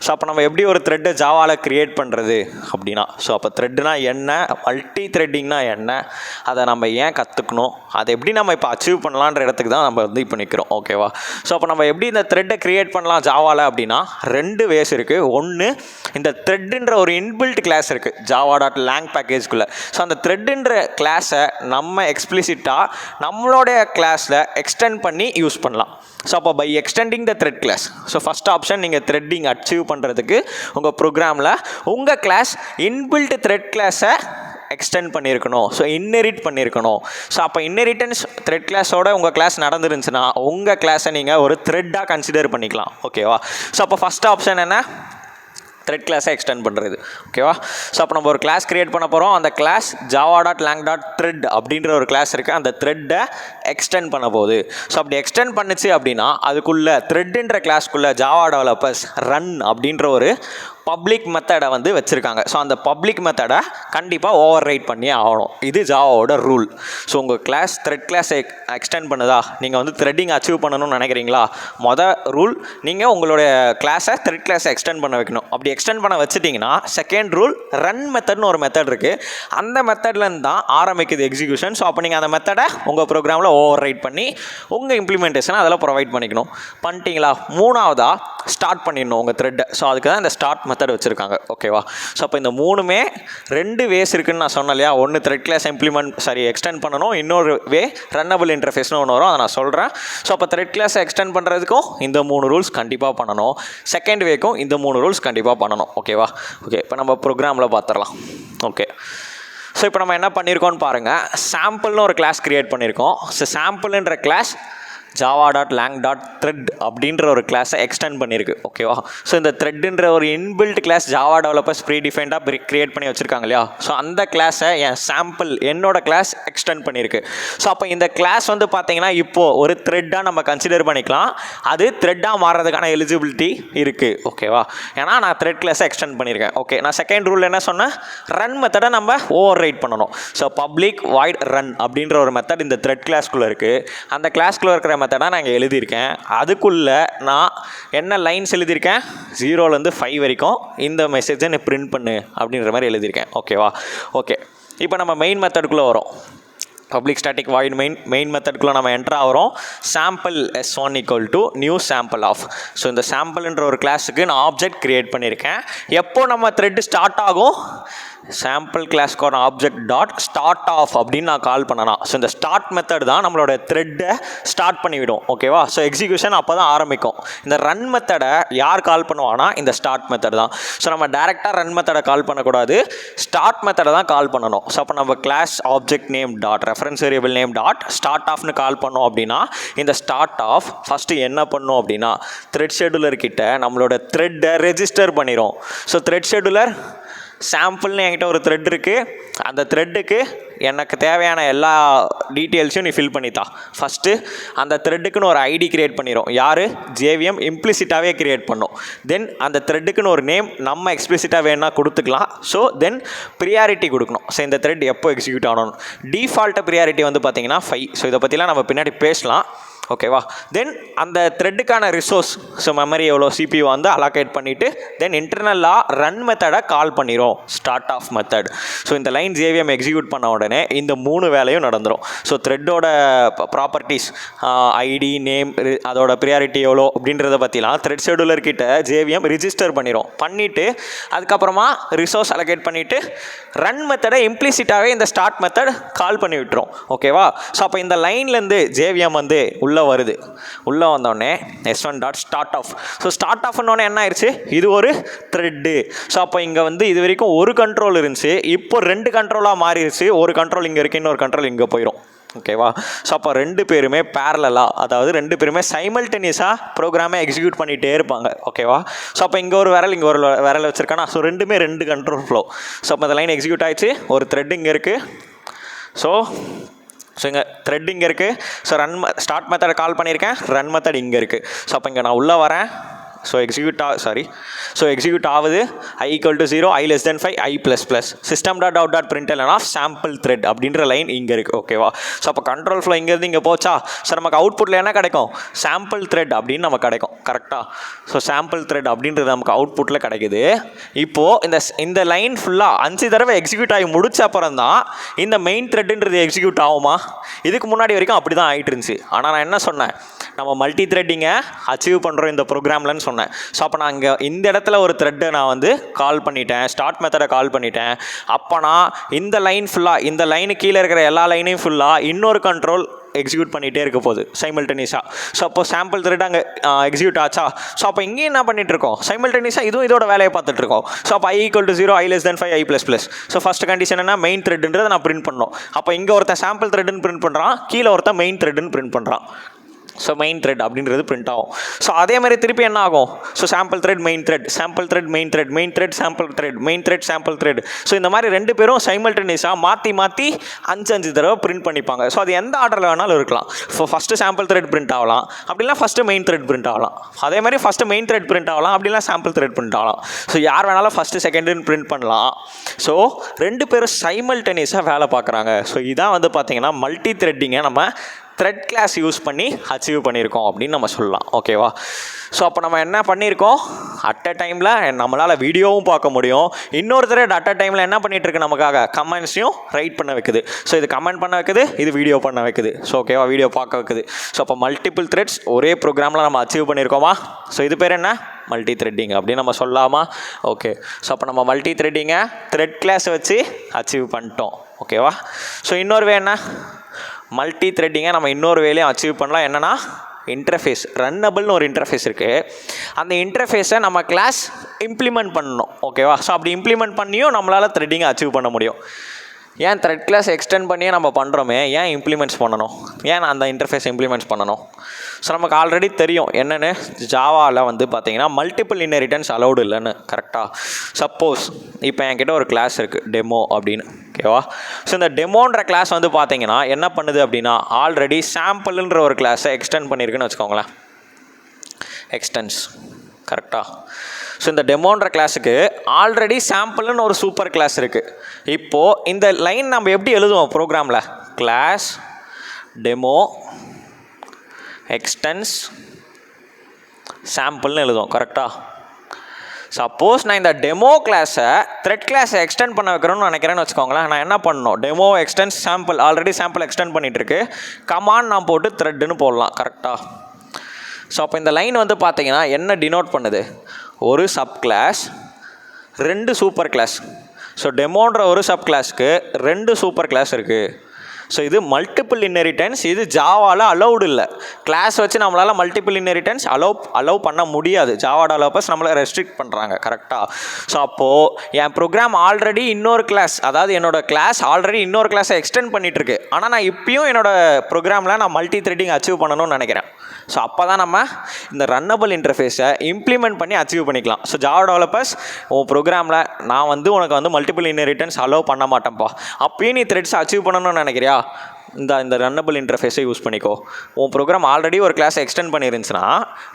ஸோ அப்போ நம்ம எப்படி ஒரு த்ரெட்டை ஜாவாவில் க்ரியேட் பண்ணுறது அப்படின்னா, ஸோ அப்போ த்ரெட்னா என்ன, மல்டி த்ரெட்டிங்னா என்ன, அதை நம்ம ஏன் கற்றுக்கணும், அதை எப்படி நம்ம இப்போ அச்சீவ் பண்ணலான்ற இடத்துக்கு தான் நம்ம வந்து இப்போ நிற்கிறோம். ஓகேவா? ஸோ அப்போ நம்ம எப்படி இந்த த்ரெட்டை க்ரியேட் பண்ணலாம் ஜாவாவில் அப்படின்னா 2 வேஸ் இருக்குது. ஒன்று, இந்த த்ரெட்டுன்ற ஒரு இன்பில்ட் கிளாஸ் இருக்குது java.lang பேக்கேஜ்குள்ளே. ஸோ அந்த த்ரெட்டுன்ற கிளாஸை நம்ம எக்ஸ்பிளிசிட்டாக நம்மளுடைய கிளாஸில் எக்ஸ்டெண்ட் பண்ணி யூஸ் பண்ணலாம். ஸோ அப்போ by extending the thread class. So first option, நீங்கள் த்ரெட்டிங் அச்சீவ் பண்ணுறதுக்கு உங்கள் ப்ரோக்ராமில் உங்கள் கிளாஸ் இன்பில்ட் த்ரெட் கிளாஸை எக்ஸ்டெண்ட் பண்ணியிருக்கணும். ஸோ இன்னெரிட் பண்ணியிருக்கணும். ஸோ அப்போ இன்னெரிட்டன்ஸ் த்ரெட் கிளாஸோட உங்கள் கிளாஸ் நடந்துருந்துச்சுன்னா உங்கள் கிளாஸை நீங்கள் ஒரு த்ரெட்டாக கன்சிடர் பண்ணிக்கலாம். ஓகேவா? ஸோ அப்போ ஃபஸ்ட் ஆப்ஷன் என்ன? த்ரெட் கிளாஸை எக்ஸ்டெண்ட் பண்ணுறது. ஓகேவா? ஸோ அப்போ நம்ம ஒரு கிளாஸ் க்ரியேட் பண்ண போகிறோம். அந்த கிளாஸ் java.lang.thread அப்படின்ற ஒரு கிளாஸ் இருக்குது. அந்த த்ரெட்டை எக்ஸ்டெண்ட் பண்ண போகுது. ஸோ அப்படி எக்ஸ்டெண்ட் பண்ணுச்சு அப்படின்னா அதுக்குள்ளே த்ரெட்டுன்ற கிளாஸ்க்குள்ளே ஜாவா டெவலப்பர்ஸ் ரன் அப்படின்ற ஒரு பப்ளிக் மெத்தடை வந்து வச்சுருக்காங்க. ஸோ அந்த பப்ளிக் மெத்தடை கண்டிப்பாக ஓவர் ரைட் பண்ணி ஆகணும். இது ஜாவாவோட ரூல். ஸோ உங்கள் கிளாஸ் த்ரெட் கிளாஸை எக்ஸ்டெண்ட் பண்ணுதா, நீங்கள் வந்து த்ரெட்டிங் அச்சீவ் பண்ணணும்னு நினைக்கிறீங்களா, ரூல் நீங்கள் உங்களுடைய கிளாஸை த்ரெட் கிளாஸை எக்ஸ்டெண்ட் பண்ண வைக்கணும். அப்படி எக்ஸ்டெண்ட் பண்ண வச்சுட்டிங்கன்னா செகண்ட் ரூல், ரன் மெத்தட்னு ஒரு மெத்தட் இருக்குது. அந்த மெத்தட்லேருந்து தான் ஆரம்பிக்குது எக்ஸிக்யூஷன். ஸோ அப்போ நீங்கள் அந்த மெத்தடை உங்கள் ப்ரோக்ராமில் ஓவர் ரைட் பண்ணி உங்கள் இம்ப்ளிமெண்டேஷனை அதில் ப்ரொவைட் பண்ணிக்கணும். பண்ணிட்டீங்களா? 3வதாக ஸ்டார்ட் பண்ணிடணும் உங்கள் த்ரெட்டை. ஸோ அதுக்கு தான் இந்த ஸ்டார்ட் மெத்தட் வச்சுருக்காங்க. ஓகேவா? ஸோ அப்போ இந்த 3மே 2 வேஸ் இருக்குதுன்னு நான் சொன்னேன் இல்லையா. ஒன்று த்ரெட் கிளாஸ் எக்ஸ்டெண்ட் பண்ணணும், இன்னொரு வே ரன்னபிள் இன்டர்ஃபேஸ்னு ஒன்று வரும், அதை நான் சொல்கிறேன். ஸோ அப்போ த்ரெட் கிளாஸை எக்ஸ்டெண்ட் பண்ணுறதுக்கும் இந்த 3 ரூல்ஸ் கண்டிப்பாக பண்ணணும். செகண்ட் வேக்கும் இந்த 3 ரூல்ஸ் கண்டிப்பாக பண்ணணும். ஓகேவா? ஓகே. இப்போ நம்ம ப்ரோக்ராமில் பார்த்துடலாம். ஓகே. ஸோ இப்போ நம்ம என்ன பண்ணியிருக்கோம்னு பாருங்கள். சாம்பிள்னு ஒரு கிளாஸ் க்ரியேட் பண்ணியிருக்கோம். ஸோ சாம்பிள்ன்ற கிளாஸ் java.lang.thread அப்படின்ற ஒரு கிளாஸை எக்ஸ்டெண்ட் பண்ணியிருக்கு. ஓகேவா? ஸோ இந்த த்ரெட்ன்ற ஒரு இன்பில்ட் கிளாஸ் ஜாவா டெவலப்பர்ஸ் ப்ரீ டிஃபைண்டாக க்ரியேட் பண்ணி வச்சுருக்காங்க இல்லையா. ஸோ அந்த கிளாஸை என் சாம்பிள் என்னோட கிளாஸ் எக்ஸ்டெண்ட் பண்ணியிருக்கு. ஸோ அப்போ இந்த கிளாஸ் வந்து பார்த்தீங்கன்னா இப்போது ஒரு த்ரெட்டாக நம்ம கன்சிடர் பண்ணிக்கலாம். அது த்ரெட்டாக மாறுறதுக்கான எலிஜிபிலிட்டி இருக்குது. ஓகேவா? ஏன்னா நான் த்ரெட் கிளாஸை எக்ஸ்டெண்ட் பண்ணியிருக்கேன். ஓகே. நான் செகண்ட் ரூல் என்ன சொன்னேன்? ரன் மெத்தடை நம்ம ஓவர் ரைட் பண்ணணும். ஸோ பப்ளிக் வாய்ட் ரன் அப்படின்ற ஒரு மெத்தட் இந்த த்ரெட் கிளாஸ்க்குள்ளே இருக்குது. அந்த கிளாஸ்க்குள்ளே இருக்கிற மெத்தடாக நான் இங்கே எழுதியிருக்கேன். அதுக்குள்ளே நான் என்ன லைன்ஸ் எழுதியிருக்கேன்? 0லேருந்து 5 வரைக்கும் இந்த மெசேஜை நீ பிரிண்ட் பண்ணு அப்படின்ற மாதிரி எழுதியிருக்கேன். ஓகேவா? ஓகே. இப்போ நம்ம மெயின் மெத்தடுக்குள்ளே வரோம். பப்ளிக் ஸ்டாட்டிக் வாய்ட் மெயின் மெத்தடுக்குள்ளே நம்ம என்ட்ரு ஆகிறோம். Sample s1 = new sample of. So இந்த சாம்பிள்ன்ற ஒரு கிளாஸுக்கு நான் ஆப்ஜெக்ட் க்ரியேட் பண்ணியிருக்கேன். எப்போ நம்ம த்ரெட் ஸ்டார்ட் ஆகும்? சாம்பிள் கிளாஸ்க்கான ஆப்ஜெக்ட் டாட் ஸ்டார்ட் ஆஃப் அப்படின்னு நான் கால் பண்ணலாம். ஸோ இந்த ஸ்டார்ட் மெத்தட் தான் நம்மளோட த்ரெட்டை ஸ்டார்ட் பண்ணிவிடும். ஓகேவா? ஸோ எக்ஸிக்யூஷன் அப்போ தான் ஆரம்பிக்கும். இந்த ரன் மெத்தடை யார் கால் பண்ணுவான்னா இந்த ஸ்டார்ட் மெத்தட் தான். ஸோ நம்ம டேரெக்டாக ரன் மெத்தடை கால் பண்ணக்கூடாது, ஸ்டார்ட் மெத்தடை தான் கால் பண்ணணும். ஸோ அப்போ நம்ம class object name dot reference variable name dot start ஆஃப்னு கால் பண்ணோம் அப்படின்னா இந்த ஸ்டார்ட் ஆஃப் ஃபஸ்ட்டு என்ன பண்ணும் அப்படின்னா த்ரெட் ஷெடியூலர் கிட்ட நம்மளோட த்ரெட்டை ரெஜிஸ்டர் பண்ணிடும். ஸோ த்ரெட் ஷெடியூலர் சாம்பிள்னு என்கிட்ட ஒரு த்ரெட் இருக்குது. அந்த த்ரெட்டுக்கு எனக்கு தேவையான எல்லா டீட்டெயில்ஸையும் நீ ஃபில் பண்ணித்தா. ஃபஸ்ட்டு அந்த த்ரெட்டுக்குன்னு ஒரு ஐடி க்ரியேட் பண்ணிடும். யார்? ஜேவிஎம் இம்ப்ளிசிட்டாகவே க்ரியேட் பண்ணும். தென் அந்த த்ரெட்டுக்குன்னு ஒரு நேம் நம்ம எக்ஸ்பிளிசிட்டாக வேணுன்னா கொடுத்துக்கலாம். ஸோ தென் ப்ரியாரிட்டி கொடுக்கணும். ஸோ இந்த த்ரெட் எப்போ எக்ஸிக்யூட் ஆகணும்? டிஃபால்ட்டாக ப்ரியாரிட்டி வந்து பார்த்தீங்கன்னா 5. ஸோ இதை பற்றிலாம் நம்ம பின்னாடி பேசலாம். ஓகேவா. தென் அந்த த்ரெட்டுக்கான ரிசோர்ஸ், ஸோ மெமரி எவ்வளோ, CPU வந்து அலோகேட் பண்ணிவிட்டு தென் இன்டர்னலாக ரன் மெத்தடை கால் பண்ணிடும், ஸ்டார்ட் ஆஃப் மெத்தட். ஸோ இந்த லைன் ஜேவிஎம் எக்ஸிக்யூட் பண்ண உடனே இந்த 3 வேலையும் நடந்துடும். ஸோ த்ரெட்டோட ப்ராப்பர்ட்டிஸ், ஐடி, நேம், அதோட ப்ரியாரிட்டி எவ்வளோ அப்படின்றத பற்றிலாம் த்ரெட் ஷெடியூலர் கிட்ட ஜேவிஎம் ரிஜிஸ்டர் பண்ணிவிட்டு அதுக்கப்புறமா ரிசோர்ஸ் அலோகேட் பண்ணிவிட்டு ரன் மெத்தடை இம்ப்ளிசிட்டாகவே இந்த ஸ்டார்ட் மெத்தட் கால் பண்ணி விட்டுரும். ஓகேவா. ஸோ அப்போ இந்த லைன்லேருந்து ஜேவிஎம் வந்து உள்ளே வருது. உள்ளே வந்தோடனே S1 dot start of. So start ஆஃப்னோடனே என்ன ஆயிடுச்சு, இது ஒரு த்ரெட்டு. ஸோ அப்போ இங்கே வந்து இது வரைக்கும் ஒரு கண்ட்ரோல் இருந்துச்சு, இப்போ 2 கண்ட்ரோலாக மாறிடுச்சு. ஒரு கண்ட்ரோல் இங்கே இருக்குது, இன்னொரு கண்ட்ரோல் இங்கே போயிடும். ஓகேவா. ஸோ அப்போ 2 பேருமே பேரலாக, அதாவது 2 பேருமே சைமல்டேனியஸாக ப்ரோக்ராமை எக்ஸிக்யூட் பண்ணிகிட்டே இருப்பாங்க. ஓகேவா. ஸோ அப்போ இங்கே ஒரு விரல், இங்கே ஒரு விரல் வச்சுருக்கானா, ஸோ 2மே 2 கண்ட்ரோல் ஃப்ளோ. ஸோ அப்போ இந்த லைன் எக்ஸிக்யூட் ஆயிடுச்சு. ஒரு த்ரெட் இங்கே இருக்குது. ஸோ இங்கே த்ரெட் இங்கே இருக்குது. ஸோ ஸ்டார்ட் மெத்தடை கால் பண்ணியிருக்கேன், ரன் மெத்தட் இங்கே இருக்குது. ஸோ அப்போ இங்கே நான் உள்ளே வரேன். ஸோ எக்ஸிக்யூட் ஆகுது. I = 0, I <5, I++. system.out.println of sample thread அப்படின்ற லைன் இங்கே இருக்குது. ஓகேவா. ஸோ அப்போ கண்ட்ரோல் ஃப்ளோ இங்கேருந்து இங்கே போச்சா. ஸோ நமக்கு அவுட்புட்டில் என்ன கிடைக்கும், சாம்பிள் த்ரெட் அப்படின்னு நமக்கு கிடைக்கும். கரெக்டாக. ஸோ சாம்பிள் த்ரெட் அப்படின்றது நமக்கு அவுட்புட்டில் கிடைக்குது. இப்போது இந்த லைன் ஃபுல்லாக 5 தடவை எக்ஸிக்யூட் ஆகி முடிச்ச அப்புறம் தான் இந்த மெயின் த்ரெட்டுன்றது எக்ஸிக்யூட் ஆகுமா. இதுக்கு முன்னாடி வரைக்கும் அப்படி தான் ஆகிட்டு இருந்துச்சு. ஆனால் நான் என்ன சொன்னேன், நம்ம மல்டி த்ரெட்டிங்கை அச்சீவ் பண்ணுறோம் இந்த ப்ரோக்ராம்லன்னு சொன்னேன். ஸோ அப்போ நான் இங்கே இந்த இடத்துல ஒரு த்ரெட்டை நான் வந்து கால் பண்ணிட்டேன், ஸ்டார்ட் மெத்தடை கால் பண்ணிட்டேன். அப்போ நான் இந்த லைன் ஃபுல்லாக, இந்த லைனு கீழே இருக்கிற எல்லா லைனையும் ஃபுல்லாக இன்னொரு கண்ட்ரோல் எக்ஸிக்யூட் பண்ணிகிட்டே இருக்க போகுது சைமல்டேனியஸாக. ஸோ அப்போ சாம்பிள் த்ரெட் அங்கே எக்ஸிக்யூட் ஆச்சா. ஸோ அப்போ இங்கேயும் என்ன பண்ணிட்டு இருக்கோம், சைமல்டேனியஸாக இதுவும் இதோட வேலையை பார்த்துட்டு இருக்கோம். ஸோ அப்போ I = 0, I <5, I++. So first condition என்ன, மெயின் த்ரெட்ன்றதை நான் பிரிண்ட் பண்ணோம். அப்போ இங்கே ஒருத்தன் சாம்பிள் த்ரெட்னு பிரிண்ட் பண்ணுறான், கீழே ஒருத்தன் மெயின் த்ரெட்னு பிரிண்ட் பண்ணுறான். ஸோ மெயின் த்ரெட் அப்படின்றது பிரிண்ட் ஆகும். ஸோ அதே மாதிரி திருப்பி என்ன ஆகும், so sample thread main thread, sample thread main thread, main thread sample thread, main thread sample thread. So இந்த மாதிரி 2 பேரும் சைமல்டேனியஸாக மாற்றி 5 தடவை பிரிண்ட் பண்ணிப்பாங்க. ஸோ அது எந்த ஆர்டரில் வேணாலும் இருக்கலாம். So first sample thread print ஆகலாம், அப்படின்னா ஃபஸ்ட்டு மெயின் த்ரெட் பிரிண்ட் ஆகலாம். அதே மாதிரி ஃபஸ்ட்டு மெயின் த்ரெட் பிரிண்ட் ஆகலாம், அப்படின்னா சாம்பிள் த்ரெட் பிரிண்ட் ஆகலாம். ஸோ யார் வேணாலும் ஃபஸ்ட்டு செகண்டுன்னு பிரிண்ட் பண்ணலாம். ஸோ 2 பேரும் சைமல்டேனியஸாக வேலை பார்க்குறாங்க. ஸோ இதான் வந்து பார்த்தீங்கன்னா மல்டி த்ரெட்டிங்கை நம்ம த்ரெட் கிளாஸ் யூஸ் பண்ணி அச்சீவ் பண்ணியிருக்கோம் அப்படின்னு நம்ம சொல்லலாம். ஓகேவா. ஸோ அப்போ நம்ம என்ன பண்ணியிருக்கோம், அட் அ டைமில் நம்மளால் வீடியோவும் பார்க்க முடியும், இன்னொரு த்ரெட் அட் அ டைமில் என்ன பண்ணிகிட்ருக்கு, நமக்காக கமெண்ட்ஸையும் ரைட் பண்ண வைக்குது. ஸோ இது கமெண்ட் பண்ண வைக்குது, இது வீடியோ பண்ண வைக்குது. ஸோ ஓகேவா, வீடியோ பார்க்க வைக்குது. ஸோ அப்போ மல்டிபிள் த்ரெட்ஸ் ஒரே ப்ரோக்ராமில் நம்ம அச்சீவ் பண்ணியிருக்கோமா. ஸோ இது பேர் என்ன, மல்டி த்ரெட்டிங் அப்படின்னு நம்ம சொல்லலாமா. ஓகே. ஸோ அப்போ நம்ம மல்டி த்ரெட்டிங்கை த்ரெட் கிளாஸை வச்சு அச்சீவ் பண்ணிட்டோம். ஓகேவா. ஸோ இன்னொரு வே என்ன, மல்டி த்ரெட்டிங்கை நம்ம இன்னொரு வேலையும் அச்சீவ் பண்ணலாம். என்னென்னா இன்டர்ஃபேஸ், ரன்னபிள்னு ஒரு இன்டர்ஃபேஸ் இருக்குது. அந்த இன்டர்ஃபேஸை நம்ம கிளாஸ் இம்ப்ளிமெண்ட் பண்ணணும். ஓகேவா. ஸோ அப்படி இம்ப்ளிமெண்ட் பண்ணியும் நம்மளால் த்ரெட்டிங்கை அச்சீவ் பண்ண முடியும். ஏன் த்ரெட் கிளாஸ் எக்ஸ்டெண்ட் பண்ணியே நம்ம பண்ணுறோமே, ஏன் இம்ப்ளிமெண்ட்ஸ் பண்ணணும், ஏன் அந்த இன்டர்ஃபேஸ் இம்ப்ளிமெண்ட்ஸ் பண்ணணும். ஸோ நமக்கு ஆல்ரெடி தெரியும் என்னென்னு, ஜாவாவில் வந்து பார்த்தீங்கன்னா மல்டிபிள் இன்ஹெரிட்டன்ஸ் அலௌடு இல்லைன்னு. கரெக்டாக. சப்போஸ் இப்போ என்கிட்ட ஒரு கிளாஸ் இருக்குது டெமோ அப்படின்னு. ஓகேவா. ஸோ இந்த டெமோன்ற கிளாஸ் வந்து பார்த்தீங்கன்னா என்ன பண்ணுது அப்படின்னா, ஆல்ரெடி சாம்பிள்ன்ற ஒரு கிளாஸை எக்ஸ்டெண்ட் பண்ணியிருக்குன்னு வச்சுக்கோங்களேன். எக்ஸ்டென்ஸ். கரெக்டாக. ஸோ இந்த டெமோன்ற கிளாஸுக்கு ஆல்ரெடி சாம்பிள்னு ஒரு சூப்பர் கிளாஸ் இருக்குது. இப்போது இந்த லைன் நம்ம எப்படி எழுதுவோம் ப்ரோக்ராமில், கிளாஸ் டெமோ எக்ஸ்டென்ஸ் சாம்பிள்னு எழுதுவோம். கரெக்டாக. சப்போஸ் நான் இந்த டெமோ கிளாஸை த்ரெட் கிளாஸை எக்ஸ்டெண்ட் பண்ண வைக்கிறோன்னு நினைக்கிறேன்னு வச்சுக்கோங்களேன். நான் என்ன பண்ணணும், demo extends sample, already sample extend பண்ணிகிட்ருக்கு, கமாண்ட் நான் போட்டு த்ரெட்டுன்னு போடலாம். கரெக்டாக. ஸோ அப்போ இந்த லைன் வந்து பார்த்தீங்கன்னா என்ன டினோட் பண்ணுது, ஒரு sub class 2 super class. So டெமோன்ற ஒரு சப் கிளாஸ்க்கு 2 சூப்பர் கிளாஸ் இருக்குது. ஸோ இது மல்டிபிள் இன்ஹெரிட்டன்ஸ். இது ஜாவாவில் அலௌடு இல்லை. கிளாஸ் வச்சு நம்மளால் மல்டிபிள் இன்ஹெரிட்டன்ஸ் அலோவ் பண்ண முடியாது. ஜாவா டெவலப்பர்ஸ் நம்மளை ரெஸ்ட்ரிக்ட் பண்ணுறாங்க. கரெக்டாக. ஸோ அப்போது என் ப்ரோக்ராம் ஆல்ரெடி இன்னொரு கிளாஸ், அதாவது என்னோடய கிளாஸ் ஆல்ரெடி இன்னொரு கிளாஸை எக்ஸ்டெண்ட் பண்ணிகிட்ருக்கு. ஆனால் நான் இப்பயும் என்னோடய ப்ரோக்ராமில் நான் மல்டி த்ரெட்டிங் அச்சீவ் பண்ணணும்னு நினைக்கிறேன். ஸோ அப்போ தான் நம்ம இந்த ரன்னபிள் இன்டர்ஃபேஸை இம்ப்ளிமெண்ட் பண்ணி அச்சீவ் பண்ணிக்கலாம். ஸோ ஜாவா டெவலப்பர்ஸ், உன் ப்ரோக்ராமில் நான் வந்து உனக்கு வந்து மல்டிபிள் இன்ஹெரிட்டன்ஸ் அலோவ் பண்ண மாட்டேன்ப்பா, அப்பயும் நீ த்ரெட்ஸ் அச்சீவ் பண்ணணும்னு நினைக்கிறியா, இந்த ரன்னபிள் இன்டர்ஃபேஸை யூஸ் பண்ணிக்கோ. உன் ப்ரோக்ராம் ஆல்ரெடி ஒரு கிளாஸை எக்ஸ்டெண்ட் பண்ணிருந்துச்சுன்னா,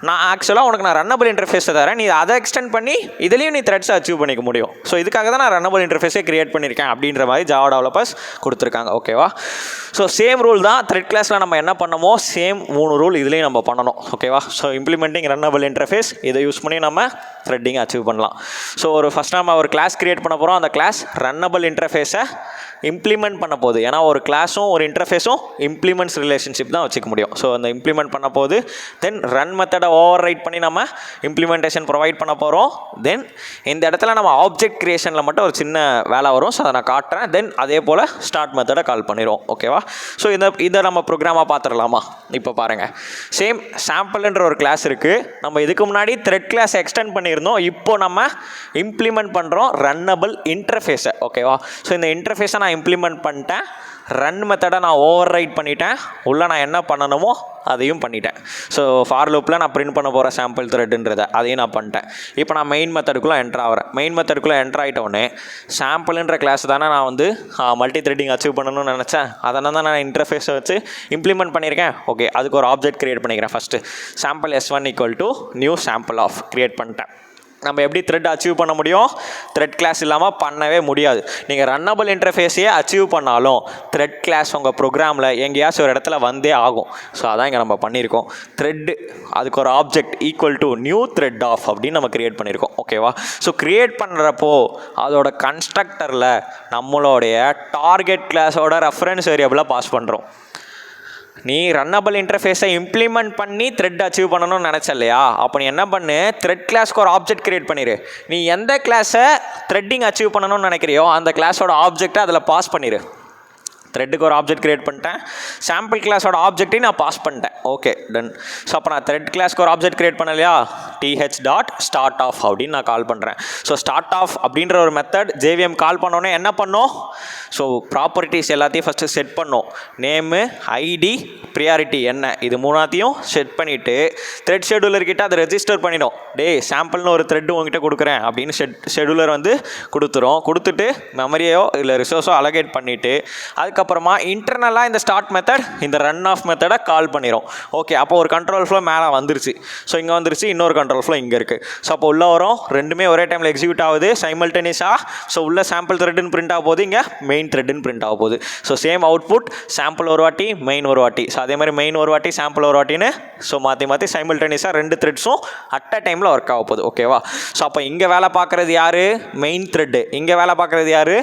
நான் ஆக்சுவலாக உனக்கு நான் ரன்னபிள் இன்டர்ஃபேஸை தரேன், நீ அதை எக்ஸ்டெண்ட் பண்ணி இதுலேயும் நீ த்ரெட்ஸை அச்சீவ் பண்ணிக்க முடியும். ஸோ இதுக்காக தான் நான் ரன்னபிள் இன்டர்ஃபேஸை கிரியேட் பண்ணியிருக்கேன் அப்படின்ற மாதிரி ஜாவா டெவலப்பர்ஸ் கொடுத்துருக்காங்க. ஓகேவா. ஸோ சேம் ரூல் தான் த்ரெட் கிளாஸில் நம்ம என்ன பண்ணமோ சேம் 3 ரூல் இதுலேயும் நம்ம பண்ணணும். ஓகேவா? ஸோ இம்ப்ளிமெண்டிங் ரன்னபிள் இன்டர்ஃபேஸ் இதை யூஸ் பண்ணி நம்ம த்ரெட்டிங் அச்சீவ் பண்ணலாம். ஸோ ஃபஸ்ட் நம்ம ஒரு கிளாஸ் கிரியேட் பண்ண போகிறோம். அந்த கிளாஸ் ரன்னபிள் இன்டர்ஃபேஸை இம்ப்ளிமெண்ட் பண்ண போகுது. ஏன்னா ஒரு கிளாஸும் ஒரு இன்டர்ஃபேஸும் இம்ப்ளிமெண்ட்ஸ் ரிலேஷன்ஷிப் தான் வச்சுக்க முடியும். ஸோ அந்த இம்ப்ளிமெண்ட் பண்ண போகுது. தென் ரன் மெத்தடை ஓவர் ரைட் பண்ணி நம்ம இம்ப்ளிமெண்டேஷன் ப்ரொவைட் பண்ண போகிறோம். தென் இந்த இடத்துல நம்ம ஆப்ஜெக்ட் கிரியேஷனில் மட்டும் ஒரு சின்ன வேலை வரும். ஸோ அதை நான் காட்டுறேன். தென் அதே போல் ஸ்டார்ட் மெத்தடை கால் பண்ணிடுவோம். ஓகேவா? ஸோ இதை நம்ம ப்ரோக்ராமாக பார்த்துடலாமா? இப்போ பாருங்கள், சேம் சாம்பிள்ன்ற ஒரு கிளாஸ் இருக்குது. நம்ம இதுக்கு முன்னாடி த்ரெட் கிளாஸ் எக்ஸ்டெண்ட் பண்ணியிருந்தோம். இப்போ நம்ம இம்ப்ளிமெண்ட் பண்ணுறோம் ரன்னபிள் இன்டர்ஃபேஸை. ஓகேவா? ஸோ இந்த இன்டர்ஃபேஸை நான் இம்ப்ளிமெண்ட் பண்ணிட்டேன். ரன் மெத்தடை நான் ஓவர் ரைட் பண்ணிட்டேன். உள்ளே நான் என்ன பண்ணணுமோ அதையும் பண்ணிட்டேன். ஸோ ஃபார் லூப்பில் நான் பிரிண்ட் பண்ண போகிற சாம்பிள் த்ரெட்டுன்றதை அதையும் நான் பண்ணிட்டேன். இப்போ நான் மெயின் மெத்தடுக்குள்ளே என்ட்ரு ஆகிறேன். மெயின் மெத்தடுக்குள்ளே என்ட்ரு ஆகிட்டோடனே சாம்பிள்ன்ற கிளாஸ் தானே நான் வந்து மல்டி த்ரெட்டிங் அச்சீவ் பண்ணணும்னு நினச்சேன். அதனால் தான் நான் இன்டர்ஃபேஸை வச்சு இம்ப்ளிமெண்ட் பண்ணியிருக்கேன். ஓகே, அதுக்கு ஒரு ஆப்ஜெக்ட் க்ரியேட் பண்ணிக்கிறேன். First sample S1 = new sample of create பண்ணிட்டேன். நம்ம எப்படி த்ரெட் அச்சீவ் பண்ண முடியும்? த்ரெட் கிளாஸ் இல்லாமல் பண்ணவே முடியாது. நீங்கள் ரன்னபிள் இன்டர்ஃபேஸையே அச்சீவ் பண்ணாலும் த்ரெட் கிளாஸ் உங்கள் ப்ரோக்ராமில் எங்கேயாச்சும் ஒரு இடத்துல வந்தே ஆகும். ஸோ அதான் இங்கே நம்ம பண்ணியிருக்கோம். த்ரெட்டு அதுக்கு ஒரு ஆப்ஜெக்ட் = நியூ த்ரெட் ஆஃப் அப்படின்னு நம்ம க்ரியேட் பண்ணியிருக்கோம். ஓகேவா? ஸோ க்ரியேட் பண்ணுறப்போ அதோட கன்ஸ்ட்ரக்டரில் நம்மளுடைய டார்கெட் கிளாஸோட ரெஃபரன்ஸ் வேரியபிளாக பாஸ் பண்ணுறோம். நீ ரன்னபிள் இன்டர்ஃபேஸை இம்ப்ளிமெண்ட் பண்ணி த்ரெட் அச்சீவ் பண்ணணும்னு நினச்ச இல்லையா? அப்போ நீ என்ன பண்ணு, த்ரெட் கிளாஸ்க்கு ஒரு ஆப்ஜெக்ட் கிரியேட் பண்ணிடு. நீ எந்த கிளாஸை த்ரெட்டிங் அச்சீவ் பண்ணணும்னு நினைக்கிறியோ அந்த கிளாஸோட ஆப்ஜெக்டை அதில் பாஸ் பண்ணிடு. த்ரெட்டுக்கு ஒரு ஆப்ஜெக்ட் கிரியேட் பண்ணிட்டேன். சாம்பிள் கிளாஸோட ஆப்ஜெக்டையும் நான் பாஸ் பண்ணிட்டேன். Okay, ton. ஸோ அப்போ நான் த்ரெட் கிளாஸ்க்கு ஒரு ஆப்ஜெக்ட் கிரியேட் பண்ணலையா? th.startOff அப்படின்னு நான் கால் பண்ணுறேன். ஸோ ஸ்டார்ட் ஆஃப் அப்படின்ற ஒரு மெத்தட் JVM கால் பண்ணோன்னே என்ன பண்ணோம்? ஸோ ப்ராப்பர்ட்டிஸ் எல்லாத்தையும் ஃபஸ்ட்டு செட் பண்ணோம். நேமு, ஐடி, ப்ரியாரிட்டி என்ன, இது மூணாத்தையும் செட் பண்ணிவிட்டு த்ரெட் ஷெடியூலர்கிட்ட அதை ரெஜிஸ்டர் பண்ணிடும். சாம்பிள்னு ஒரு த்ரெட்டு உங்ககிட்ட கொடுக்குறேன் அப்படின்னு ஷெடியூலர் வந்து கொடுத்துரும். கொடுத்துட்டு மெமரியோ இல்லை ரிசோர்ஸோ அலோகேட் பண்ணிவிட்டு அதுக்கப்புறமா இன்டர்னலாக இந்த ஸ்டார்ட் மெத்தட் இந்த ரன் ஆஃப் மெத்தடை கால் பண்ணிடும். ஓகே, அப்போ ஒரு கண்ட்ரோல் ஃப்ளோ மேலே வந்துருச்சு. ஸோ இங்கே வந்துருச்சு, இன்னொரு கண்ட்ரோல் ஃப்ளோ இங்கே இருக்குது. ஸோ அப்போ உள்ளே வரும், ரெண்டுமே ஒரே டைமில் எக்ஸிக்யூட் ஆகுது சைமல்டேனியஸாக. ஸோ உள்ள சாம்பிள் த்ரெட்டுன்னு பிரிண்ட் ஆக போகுது, இங்கே மெயின் த்ரெட்டுன்னு பிரிண்ட் ஆக போகுது. ஸோ சேம் அவுட்புட், சாம்பிள் ஒரு வாட்டி, மெயின் ஒரு வாட்டி. ஸோ அதே மாதிரி மெயின் ஒரு வாட்டி, சாம்பிள் ஒரு வாட்டின்னு ஸோ மாற்றி சைமல்டேனியஸாக 2 த்ரெட்ஸும் அட் அ டைமில் ஒர்க் ஆக போகுது. ஓகேவா? ஸோ அப்போ இங்கே வேலை பார்க்குறது யார்? Main thread. இங்கே வேலை பார்க்குறது யார்?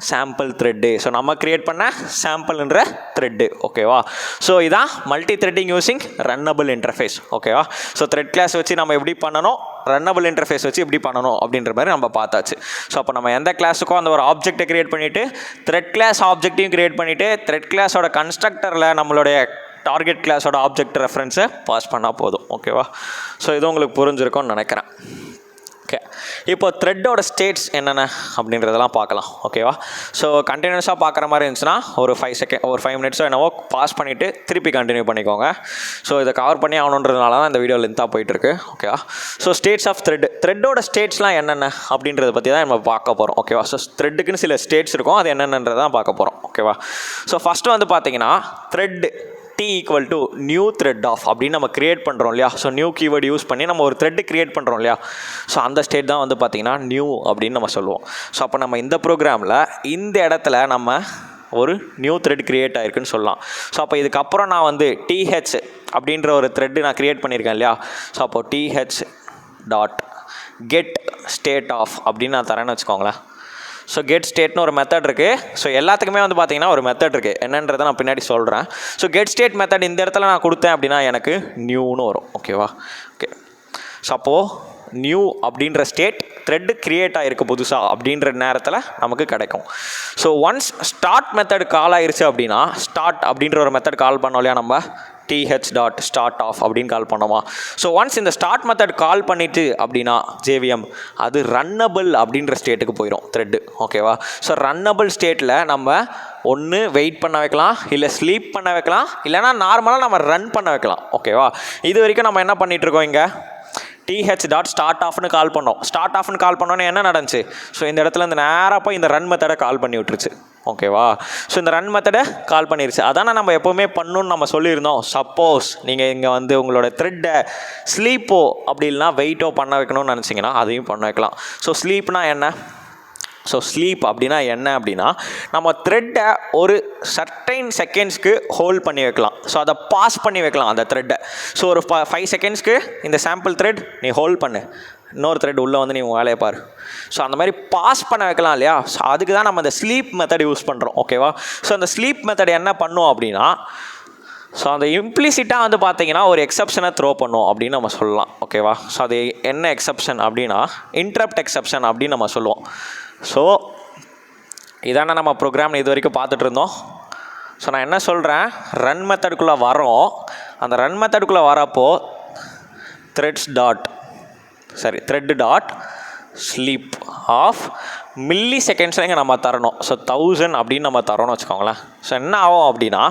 Sample thread. ஸோ நம்ம க்ரியேட் பண்ண சாம்பிள்ன்ற த்ரெட்டு. ஓகேவா? ஸோ இதான் multi threading using runnable interface. ஓகேவா? ஸோ த்ரெட் கிளாஸ் வச்சு நம்ம எப்படி பண்ணணும், ரன்னபிள் இன்டர்ஃபேஸ் வச்சு எப்படி பண்ணணும் அப்படின்ற மாதிரி நம்ம பார்த்தாச்சு. ஸோ அப்போ நம்ம எந்த கிளாஸுக்கோ அந்த ஒரு ஆப்ஜெக்டை க்ரியேட் பண்ணிவிட்டு த்ரெட் கிளாஸ் ஆப்ஜெக்டையும் க்ரியேட் பண்ணிவிட்டு த்ரெட் கிளாஸோட கன்ஸ்ட்ரக்டரில் நம்மளுடைய டார்கெட் கிளாஸோட ஆப்ஜெக்ட் ரெஃபரன்ஸை பாஸ் பண்ணால் போதும். ஓகேவா? ஸோ இது உங்களுக்கு புரிஞ்சிருக்கும்னு நினைக்கிறேன். ஓகே, இப்போ த்ரெட்டோட ஸ்டேட்ஸ் என்னென்ன அப்படின்றதெல்லாம் பார்க்கலாம். ஓகேவா? ஸோ கண்டினியூஸாக பார்க்குற மாதிரி இருந்துச்சுன்னா ஒரு 5 மினிட்ஸோ என்னவோ பாஸ் பண்ணிவிட்டு திருப்பி கண்டினியூ பண்ணிக்கோங்க. ஸோ இதை கவர் பண்ணி ஆகணுன்றதுனால தான் இந்த வீடியோ லென்த்தாக போயிட்டுருக்கு. ஓகேவா? ஸோ ஸ்டேட்ஸ் ஆஃப் த்ரெட்டோட ஸ்டேட்ஸ்லாம் என்னென்ன அப்படின்றத பற்றி தான் நம்ம பார்க்க போகிறோம். ஓகேவா? ஸோ த்ரெட்டுக்குன்னு சில ஸ்டேட்ஸ் இருக்கும், அது என்னென்னன்றதான் பார்க்க போகிறோம். ஓகேவா? ஸோ ஃபஸ்ட்டு வந்து பார்த்தீங்கன்னா thread T = new thread of அப்படின்னு நம்ம க்ரியேட் பண்ணுறோம் இல்லையா? ஸோ நியூ கீவேர்டு யூஸ் பண்ணி நம்ம ஒரு த்ரெட்டு க்ரியேட் பண்ணுறோம் இல்லையா? ஸோ அந்த ஸ்டேட் தான் வந்து பார்த்திங்கன்னா நியூ அப்படின்னு நம்ம சொல்லுவோம். ஸோ அப்போ நம்ம இந்த ப்ரோக்ராமில் இந்த இடத்துல நம்ம ஒரு நியூ த்ரெட் க்ரியேட் ஆகிருக்குன்னு சொல்லலாம். ஸோ அப்போ இதுக்கப்புறம் நான் வந்து TH அப்படின்ற ஒரு த்ரெட்டு நான் க்ரியேட் பண்ணியிருக்கேன் இல்லையா? ஸோ அப்போது TH.get state of அப்படின்னு நான் தரேன்னு வச்சுக்கோங்களேன். ஸோ கெட் ஸ்டேட்னு ஒரு மெத்தட் இருக்குது. ஸோ எல்லாத்துக்குமே வந்து பார்த்தீங்கன்னா ஒரு மெத்தட் இருக்குது, என்னன்றதை நான் பின்னாடி சொல்கிறேன். ஸோ கெட் ஸ்டேட் மெத்தட் இந்த இடத்துல நான் கொடுத்தேன் அப்படின்னா எனக்கு நியூன்னு வரும். ஓகேவா? ஓகே, ஸோ அப்போது நியூ அப்படின்ற ஸ்டேட் த்ரெட்டு க்ரியேட் ஆகிருக்கு புதுசாக அப்படின்ற நேரத்தில் நமக்கு கிடைக்கும். ஸோ ஒன்ஸ் ஸ்டார்ட் மெத்தட் கால் ஆகிருச்சு அப்படின்னா, ஸ்டார்ட் அப்படின்ற ஒரு மெத்தட் கால் பண்ணோம் இல்லையா நம்ம, th.startOff அப்படின்னு கால் பண்ணோமா? ஸோ ஒன்ஸ் இந்த ஸ்டார்ட் மெத்தட் கால் பண்ணிட்டு அப்படின்னா JVM அது ரன்னபிள் அப்படின்ற ஸ்டேட்டுக்கு போயிடும் த்ரெட்டு. ஓகேவா? ஸோ ரன்னபிள் ஸ்டேட்டில் நம்ம ஒன்று வெயிட் பண்ண வைக்கலாம், இல்லை ஸ்லீப் பண்ண வைக்கலாம், இல்லைனா நார்மலாக நம்ம ரன் பண்ண வைக்கலாம். ஓகேவா? இது வரைக்கும் நம்ம என்ன பண்ணிகிட்ருக்கோம், இங்கே th.startOffனு கால் பண்ணோம். ஸ்டார்ட் ஆஃப்னு கால் பண்ணோன்னே என்ன நடந்துச்சு? ஸோ இந்த இடத்துல இந்த நேராக போய் இந்த ரன் மெத்தடை கால் பண்ணி விட்டுருச்சு. ஓகேவா? ஸோ இந்த ரன் மெத்தடை கால் பண்ணிருச்சு. அதானே நம்ம எப்போவுமே பண்ணணும்னு நம்ம சொல்லியிருந்தோம். சப்போஸ் நீங்கள் இங்கே வந்து உங்களோட த்ரெட்டை ஸ்லீப்போ அப்படி இல்லைனா வெயிட்டோ பண்ண வைக்கணும்னு நினச்சிங்கன்னா அதையும் பண்ண வைக்கலாம். ஸோ ஸ்லீப்னா என்ன? ஸோ ஸ்லீப் அப்படின்னா என்ன அப்படின்னா, நம்ம த்ரெட்டை ஒரு சர்டைன் செகண்ட்ஸ்க்கு ஹோல்ட் பண்ணி வைக்கலாம். ஸோ அதை பாஸ் பண்ணி வைக்கலாம் அந்த த்ரெட்டை. ஸோ ஒரு 5 செகண்ட்ஸ்க்கு இந்த சாம்பிள் த்ரெட் நீ ஹோல்ட் பண்ணு, இன்னொரு த்ரெட் உள்ளே வந்து நீ வேலையை பாரு. ஸோ அந்த மாதிரி பாஸ் பண்ண வைக்கலாம் இல்லையா. ஸோ அதுக்கு தான் நம்ம அந்த ஸ்லீப் மெத்தட் யூஸ் பண்ணுறோம். ஓகேவா. ஸோ அந்த ஸ்லீப் மெத்தட் என்ன பண்ணும் அப்படின்னா, ஸோ அந்த இம்ப்ளிசிட்டாக வந்து பார்த்தீங்கன்னா ஒரு எக்ஸப்ஷனை த்ரோ பண்ணும் அப்படின்னு நம்ம சொல்லலாம். ஓகேவா. ஸோ அது என்ன எக்ஸப்ஷன் அப்படின்னா இன்டரப்ட் எக்ஸப்ஷன் அப்படின்னு நம்ம சொல்லுவோம். ஸோ இதான நம்ம ப்ரோக்ராம் இது வரைக்கும் பார்த்துட்டு இருந்தோம். ஸோ நான் என்ன சொல்கிறேன், ரன் மெத்தடுக்குள்ளே வரோம். அந்த ரன் மெத்தடுக்குள்ளே வரப்போ த்ரெட் டாட் ஸ்லீப் ஆஃப் மில்லி செகண்ட்ஸில் இங்கே நம்ம தரணும். ஸோ 1000 அப்படின்னு நம்ம தரோன்னு வச்சுக்கோங்களேன். ஸோ என்ன ஆகும் அப்படின்னா,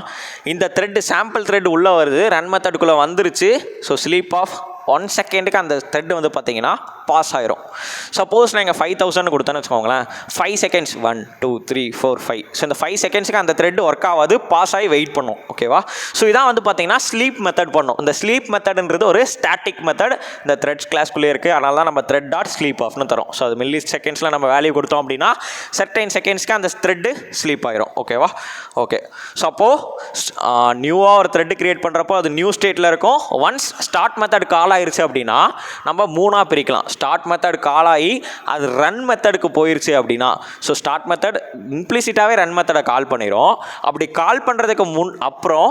இந்த த்ரெட்டு சாம்பிள் த்ரெட் உள்ளே வருது, ரன் மெத்தடுக்குள்ளே வந்துருச்சு. ஸோ ஸ்லீப் ஆஃப் 1 செகண்டுக்கு அந்த த்ரெட் வந்து பார்த்தீங்கன்னா பாஸ் ஆயிரும். சப்போஸ் நான் இங்கே 5000 கொடுத்தேன்னு வச்சுக்கோங்களேன், 5 செகண்ட்ஸ் 1 2 3 4 5. ஸோ இந்த 5 செகண்ட்ஸுக்கு அந்த த்ரெட் ஒர்க் ஆகாது, பாஸ் ஆகி வெயிட் பண்ணும். ஓகேவா. ஸோ இதான் வந்து பார்த்தீங்கன்னா ஸ்லீப் மெத்தட் பண்ணும். இந்த ஸ்லீப் மெத்தட்ன்றது ஒரு ஸ்டாட்டிக் மெத்தட், இந்த த்ரெட்ஸ் கிளாஸ்க்குள்ளே இருக்குது. அதனால தான் நம்ம த்ரெட் டாட் ஸ்லீப் ஆஃப்னு தரோம். ஸோ அது மில்லி செகண்ட்ஸில் நம்ம வேல்யூ கொடுத்தோம் அப்படின்னா சர்டைன் செகண்ட்ஸ்க்கு அந்த த்ரெட்டு ஸ்லீப் ஆயிரும். ஓகேவா. ஓகே. ஸோ அப்போது நியூவாக ஒரு த்ரெட் கிரியேட் பண்ணுறப்போ அது நியூ ஸ்டேட்டில் இருக்கும். ஒன்ஸ் ஸ்டார்ட் மெத்தட் கால் ஆயிருச்சு அப்படின்னா நம்ம 3ஆக பிரிக்கலாம். ஸ்டார்ட் மெத்தட் கால் ஆகி அது ரன் மெத்தடுக்கு போயிருச்சு அப்படின்னா, ஸோ ஸ்டார்ட் மெத்தட் இம்ப்ளிசிட்டாகவே ரன் மெத்தடை கால் பண்ணிடும். அப்படி கால் பண்ணுறதுக்கு அப்புறம்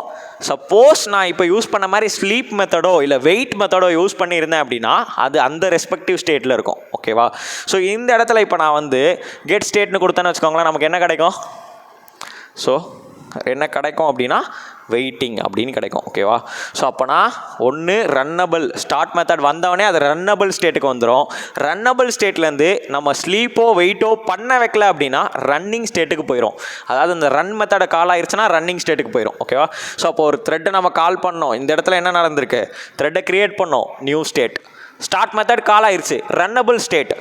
சப்போஸ் நான் இப்போ யூஸ் பண்ண மாதிரி ஸ்லீப் மெத்தடோ இல்லை வெயிட் மெத்தடோ யூஸ் பண்ணியிருந்தேன் அப்படின்னா அது அந்த ரெஸ்பெக்டிவ் ஸ்டேட்டில் இருக்கும். ஓகேவா. ஸோ இந்த இடத்துல இப்போ நான் வந்து கெட் ஸ்டேட்னு கொடுத்தேன்னு வச்சுக்கோங்களேன், நமக்கு என்ன கிடைக்கும்? ஸோ என்ன கிடைக்கும் அப்படின்னா வெயிட்டிங் அப்படின்னு கிடைக்கும். ஓகேவா. ஸோ அப்போனா ஒன்று ரன்னபிள் ஸ்டார்ட் மெத்தட் வந்தவொடனே அது ரன்னபிள் ஸ்டேட்டுக்கு வந்துடும். ரன்னபிள் ஸ்டேட்லேருந்து நம்ம ஸ்லீப்போ வெயிட்டோ பண்ண வைக்கல அப்படின்னா ரன்னிங் ஸ்டேட்டுக்கு போயிடும். அதாவது இந்த ரன் மெத்தடை கால் ஆயிடுச்சுன்னா ரன்னிங் ஸ்டேட்டுக்கு போயிடும். ஓகேவா. ஸோ அப்போ ஒரு த்ரெட்டை நம்ம கால் பண்ணோம், இந்த இடத்துல என்ன நடந்திருக்கு, த்ரெட்டை கிரியேட் பண்ணோம், நியூ ஸ்டேட், ஸ்டார்ட் மெத்தட் கால் ஆயிடுச்சு, ரன்னபிள் ஸ்டேட்,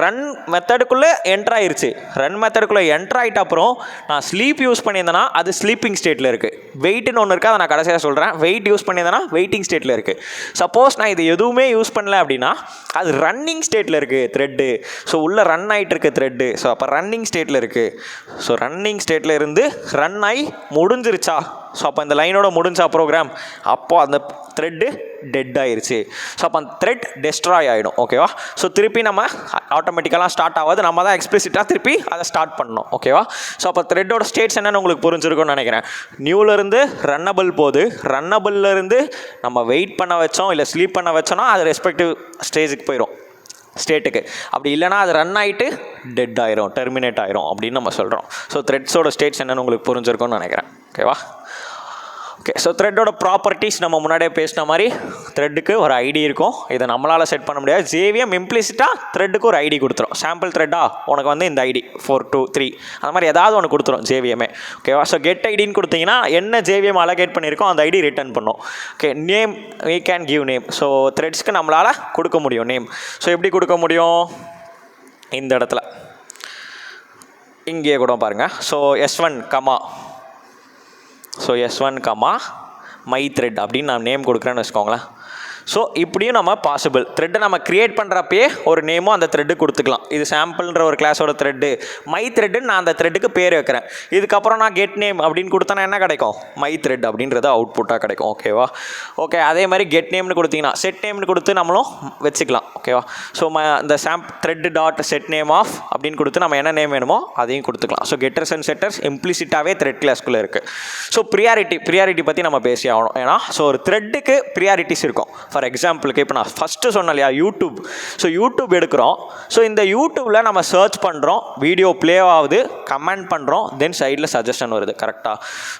ரன் மெத்தடுக்குள்ளே என்ட்ரு ஆயிடுச்சு. ரன் மெத்தடுக்குள்ளே என்ட்ரு ஆகிட்ட அப்புறம் நான் ஸ்லீப் யூஸ் பண்ணியிருந்தேன்னா அது ஸ்லீப்பிங் ஸ்டேட்டில் இருக்குது. வெயிட்னு ஒன்று இருக்குது, அதை நான் கடைசியாக சொல்கிறேன். வெயிட் யூஸ் பண்ணியிருந்தேன்னா வெயிட்டிங் ஸ்டேட்டில் இருக்குது. சப்போஸ் நான் இது எதுவுமே யூஸ் பண்ணல அப்படின்னா அது ரன்னிங் ஸ்டேட்டில் இருக்குது த்ரெட்டு. ஸோ உள்ளே ரன் ஆகிட்டு இருக்குது த்ரெட்டு. ஸோ அப்போ ரன்னிங் ஸ்டேட்டில் இருக்குது. ஸோ ரன்னிங் ஸ்டேட்டில் இருந்து ரன் ஆகி முடிஞ்சிருச்சா, ஸோ அப்போ இந்த லைனோட முடிஞ்சா ப்ரோக்ராம், அப்போது அந்த த்ரெட்டு டெட் ஆயிடுச்சு. ஸோ அப்போ அந்த த்ரெட் டெஸ்ட்ராய் ஆகிடும். ஓகேவா. ஸோ திருப்பி நம்ம ஆட்டோமேட்டிக்கலாக ஸ்டார்ட் ஆகாது, நம்ம தான் எக்ஸ்பிளிசிட்டாக திருப்பி அதை ஸ்டார்ட் பண்ணணும். ஓகேவா. ஸோ அப்போ த்ரெட்டோட ஸ்டேட்ஸ் என்னன்னு உங்களுக்கு புரிஞ்சிருக்கும்னு நினைக்கிறேன். நியூலேருந்து ரன்னபிள் போகுது, ரன்னபிள்லேருந்து நம்ம வெயிட் பண்ண வச்சோம் இல்லை ஸ்லீப் பண்ண வச்சோன்னா அது ரெஸ்பெக்டிவ் ஸ்டேஜுக்கு போயிடும், ஸ்டேட்டுக்கு. அப்படி இல்லைனா அது ரன் ஆகிட்டு டெட் ஆயிரும், டெர்மினேட் ஆயிரும் அப்படின்னு நம்ம சொல்கிறோம். ஸோ த்ரெட்ஸோட ஸ்டேட்ஸ் என்னன்னு உங்களுக்கு புரிஞ்சிருக்கும்னு நினைக்கிறேன். ஓகேவா. ஓகே. ஸோ த்ரெட்டோட ப்ராப்பர்ட்டிஸ் நம்ம முன்னாடியே பேசின மாதிரி த்ரெட்டுக்கு ஒரு ஐடி இருக்கும், இதை நம்மளால் செட் பண்ண முடியாது. ஜேவிஎம் இம்ப்ளிசிட்டாக த்ரெட்டுக்கு ஒரு ஐடி கொடுத்துரும். சாம்பிள் த்ரெட்டா உனக்கு வந்து இந்த ஐடி 423 அந்த மாதிரி ஏதாவது ஒன்று கொடுத்துரும் ஜேவிஎம்ஏ. ஓகேவா. ஸோ கெட் ஐடின்னு கொடுத்தீங்கன்னா என்ன ஜேவிஎம் அலோகேட் பண்ணியிருக்கோம் அந்த ஐடி ரிட்டர்ன் பண்ணும். Okay. Name we can give name. So த்ரெட்ஸ்க்கு நம்மளால் கொடுக்க முடியும் நேம். ஸோ எப்படி கொடுக்க முடியும், இந்த இடத்துல இங்கே கூட பாருங்கள். So S1 comma, so S1 comma my thread அப்படின்னு நான் நேம் கொடுக்குறேன்னு வச்சுக்கோங்களேன். ஸோ இப்படியும் நம்ம பாசிபிள் த்ரெட்டை நம்ம க்ரியேட் பண்ணுறப்பே ஒரு நேமும் அந்த த்ரெட்டு கொடுத்துக்கலாம். இது சாம்பிள்ன்ற ஒரு கிளாஸோட த்ரெட்டு, மை த்ரெட்டுன்னு நான் அந்த த்ரெட்டுக்கு பேர் வைக்கிறேன். இதுக்கப்புறம் நான் கெட் நேம் அப்படின்னு கொடுத்தனா என்ன கிடைக்கும், மை த்ரெட் அப்படின்றது அவுட்புட்டாக கிடைக்கும். ஓகேவா. ஓகே. அதே மாதிரி கெட் நேம்னு கொடுத்தீங்கன்னா செட் நேம்னு கொடுத்து நம்மளும் வச்சுக்கலாம். ஓகேவா. ஸோ இந்த thread dot set name of அப்படின்னு கொடுத்து நம்ம என்ன நேம் வேணுமோ அதையும் கொடுத்துக்கலாம். ஸோ கெட்டர்ஸ் அண்ட் செட்டர்ஸ் இம்ப்ளிசிட்டாகவே த்ரெட் கிளாஸ்க்குள்ளே இருக்குது. ஸோ ப்ரியாரிட்டி பற்றி நம்ம பேசி ஆகணும். ஏன்னா ஸோ ஒரு த்ரெட்டுக்கு ப்ரியாரிட்டிஸ் இருக்கும். ஃபார் எக்ஸாம்பிளுக்கு இப்போ நான் ஃபஸ்ட்டு சொன்னேன் இல்லையா யூடியூப். ஸோ யூடியூப் எடுக்கிறோம். ஸோ இந்த யூடியூப்பில் நம்ம சர்ச் பண்ணுறோம், வீடியோ ப்ளே ஆகுது, கமெண்ட் பண்ணுறோம், தென் சைடில் சஜஷன் வருது. கரெக்டாக.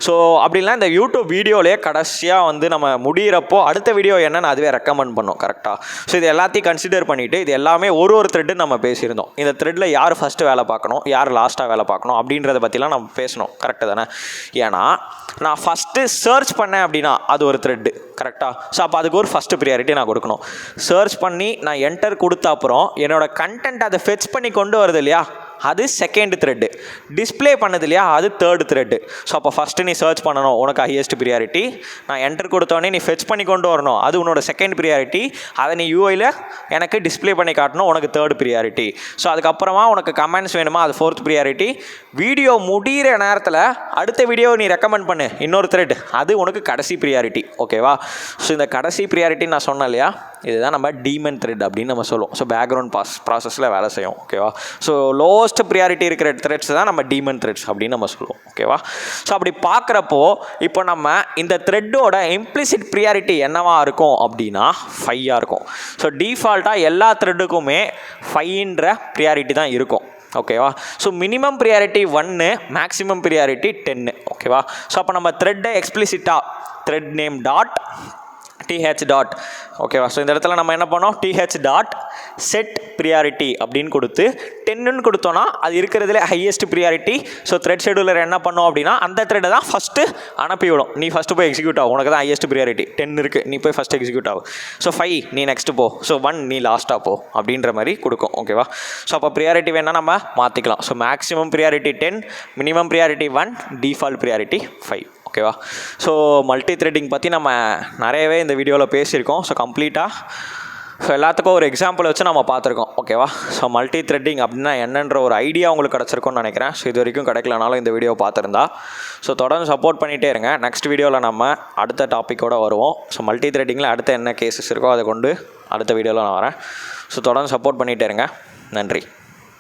ஸோ அப்படிலாம் இந்த யூடியூப் வீடியோலேயே கடைசியாக வந்து நம்ம முடிகிறப்போ அடுத்த வீடியோ என்னன்னு அதுவே ரெக்கமெண்ட் பண்ணோம். கரெக்டாக. ஸோ இது எல்லாத்தையும் கன்சிடர் பண்ணிவிட்டு இது எல்லாமே ஒரு த்ரெட்டு நம்ம பேசியிருந்தோம். இந்த த்ரெட்டில் யார் ஃபஸ்ட்டு வேலை பார்க்கணும், யார் லாஸ்ட்டாக வேலை பார்க்கணும் அப்படின்றத பற்றிலாம் நம்ம பேசணும். கரெக்டு தானே. ஏன்னா நான் ஃபஸ்ட்டு சர்ச் பண்ணேன் அப்படின்னா அது ஒரு த்ரெட்டு. கரெக்டாக. ஸோ அப்போ அதுக்கு ஒரு ஃபஸ்ட்டு ப்ரியாரிட்டி நான் கொடுக்கணும். சர்ச் பண்ணி நான் என்டர் கொடுத்த அப்புறம் என்னோட கண்டென்ட் அதை ஃபெச் பண்ணி கொண்டு வருது இல்லையா, அது செகண்ட் த்ரெட்டு. டிஸ்பிளே பண்ணது இல்லையா, அது தேர்ட் த்ரெட்டு. ஸோ அப்போ ஃபஸ்ட்டு நீ சர்ச் பண்ணணும், உனக்கு ஹையஸ்ட் ப்ரியாரிட்டி. நான் என்டர் கொடுத்தோடனே நீ ஃபெச் பண்ணி கொண்டு வரணும், அது உன்னோட செகண்ட் ப்ரியாரிட்டி. அதை நீ யூஐயில் எனக்கு டிஸ்பிளே பண்ணி காட்டணும், உனக்கு தேர்ட் ப்ரியாரிட்டி. ஸோ அதுக்கப்புறமா உனக்கு கமெண்ட்ஸ் வேணுமா, அது ஃபோர்த் ப்ரியாரிட்டி. வீடியோ முடிகிற நேரத்தில் அடுத்த வீடியோ நீ ரெக்கமெண்ட் பண்ணு, இன்னொரு த்ரெட், அது உனக்கு கடைசி ப்ரியாரிட்டி. ஓகேவா? ஸோ இந்த கடைசி ப்ரியாரிட்டி நான் சொன்னேன் இல்லையா, இதுதான் நம்ம டீமன் த்ரெட் அப்படின்னு நம்ம சொல்லுவோம். ஸோ பேக்ரவுண்ட் ப்ராசஸில் வேலை செய்யும். ஓகேவா? ஸோ லோவஸ்ட் ப்ரியாரிட்டி இருக்கிற த்ரெட்ஸ் தான் நம்ம டீமன் த்ரெட்ஸ் அப்படின்னு நம்ம சொல்லுவோம். ஓகேவா? ஸோ அப்படி பார்க்குறப்போ இப்போ நம்ம இந்த த்ரெட்டோட இம்ப்ளிசிட் ப்ரியாரிட்டி என்னவா இருக்கும் அப்படின்னா 5 இருக்கும். ஸோ டிஃபால்ட்டாக எல்லா த்ரெட்டுக்குமே 5ன்ற ப்ரியாரிட்டி தான் இருக்கும். ஓகேவா? So minimum priority 1, maximum priority 10. ஓகேவா? ஸோ அப்போ நம்ம த்ரெட்டை எக்ஸ்பிளிசிட்டாக thread name dot th dot, ஓகேவா? ஸோ இந்த இடத்துல நம்ம என்ன பண்ணோம், th டாட் செட் ப்ரியாரிட்டி அப்படின்னு கொடுத்து 10ன்னு கொடுத்தோன்னா அது இருக்கிறதுல highest priority. So thread scheduler என்ன பண்ணோம் அப்படின்னா அந்த த்ரெட்டை தான் ஃபஸ்ட்டு அனுப்பிவிடும். நீ ஃபஸ்ட்டு போய் எக்ஸிக்யூட் ஆகும், உனக்கு தான் ஹையஸ்ட் ப்ரியாரிட்டி 10 இருக்குது, நீ போய் ஃபஸ்ட்டு எக்ஸிக்யூட் ஆகும். ஸோ 5 நீ நெக்ஸ்ட்டு போ, ஸோ 1 நீ லாஸ்ட்டாக போ அப்படின்ற மாதிரி கொடுக்கும். ஓகேவா? ஸோ அப்போ ப்ரியாரிட்டி வேணால் நம்ம மாற்றிக்கலாம். So maximum priority 10, minimum priority 1, default priority 5. ஓகேவா? ஸோ மல்டி த்ரெட்டிங் பற்றி நம்ம நிறையவே இந்த வீடியோவில் பேசியிருக்கோம். ஸோ கம்ப்ளீட்டாக ஸோ எல்லாத்துக்கும் ஒரு எக்ஸாம்பிள் வச்சு நம்ம பார்த்துருக்கோம். ஓகேவா? ஸோ மல்டி த்ரெட்டிங் அப்படின்னா என்னன்ற ஒரு ஐடியா உங்களுக்கு கிடச்சிருக்கும்னு நினைக்கிறேன். ஸோ இது வரைக்கும் கிடைக்கலனாலும் இந்த வீடியோ பார்த்துருந்தா ஸோ தொடர்ந்து சப்போர்ட் பண்ணிகிட்டே இருங்க. நெக்ஸ்ட் வீடியோவில் நம்ம அடுத்த டாப்பிக்கோடு வருவோம். ஸோ மல்டி த்ரெட்டிங்கில் அடுத்த என்ன கேசஸ் இருக்கோ அதை கொண்டு அடுத்த வீடியோவில் நான் வரேன். ஸோ தொடர்ந்து சப்போர்ட் பண்ணிகிட்டே இருங்க. நன்றி.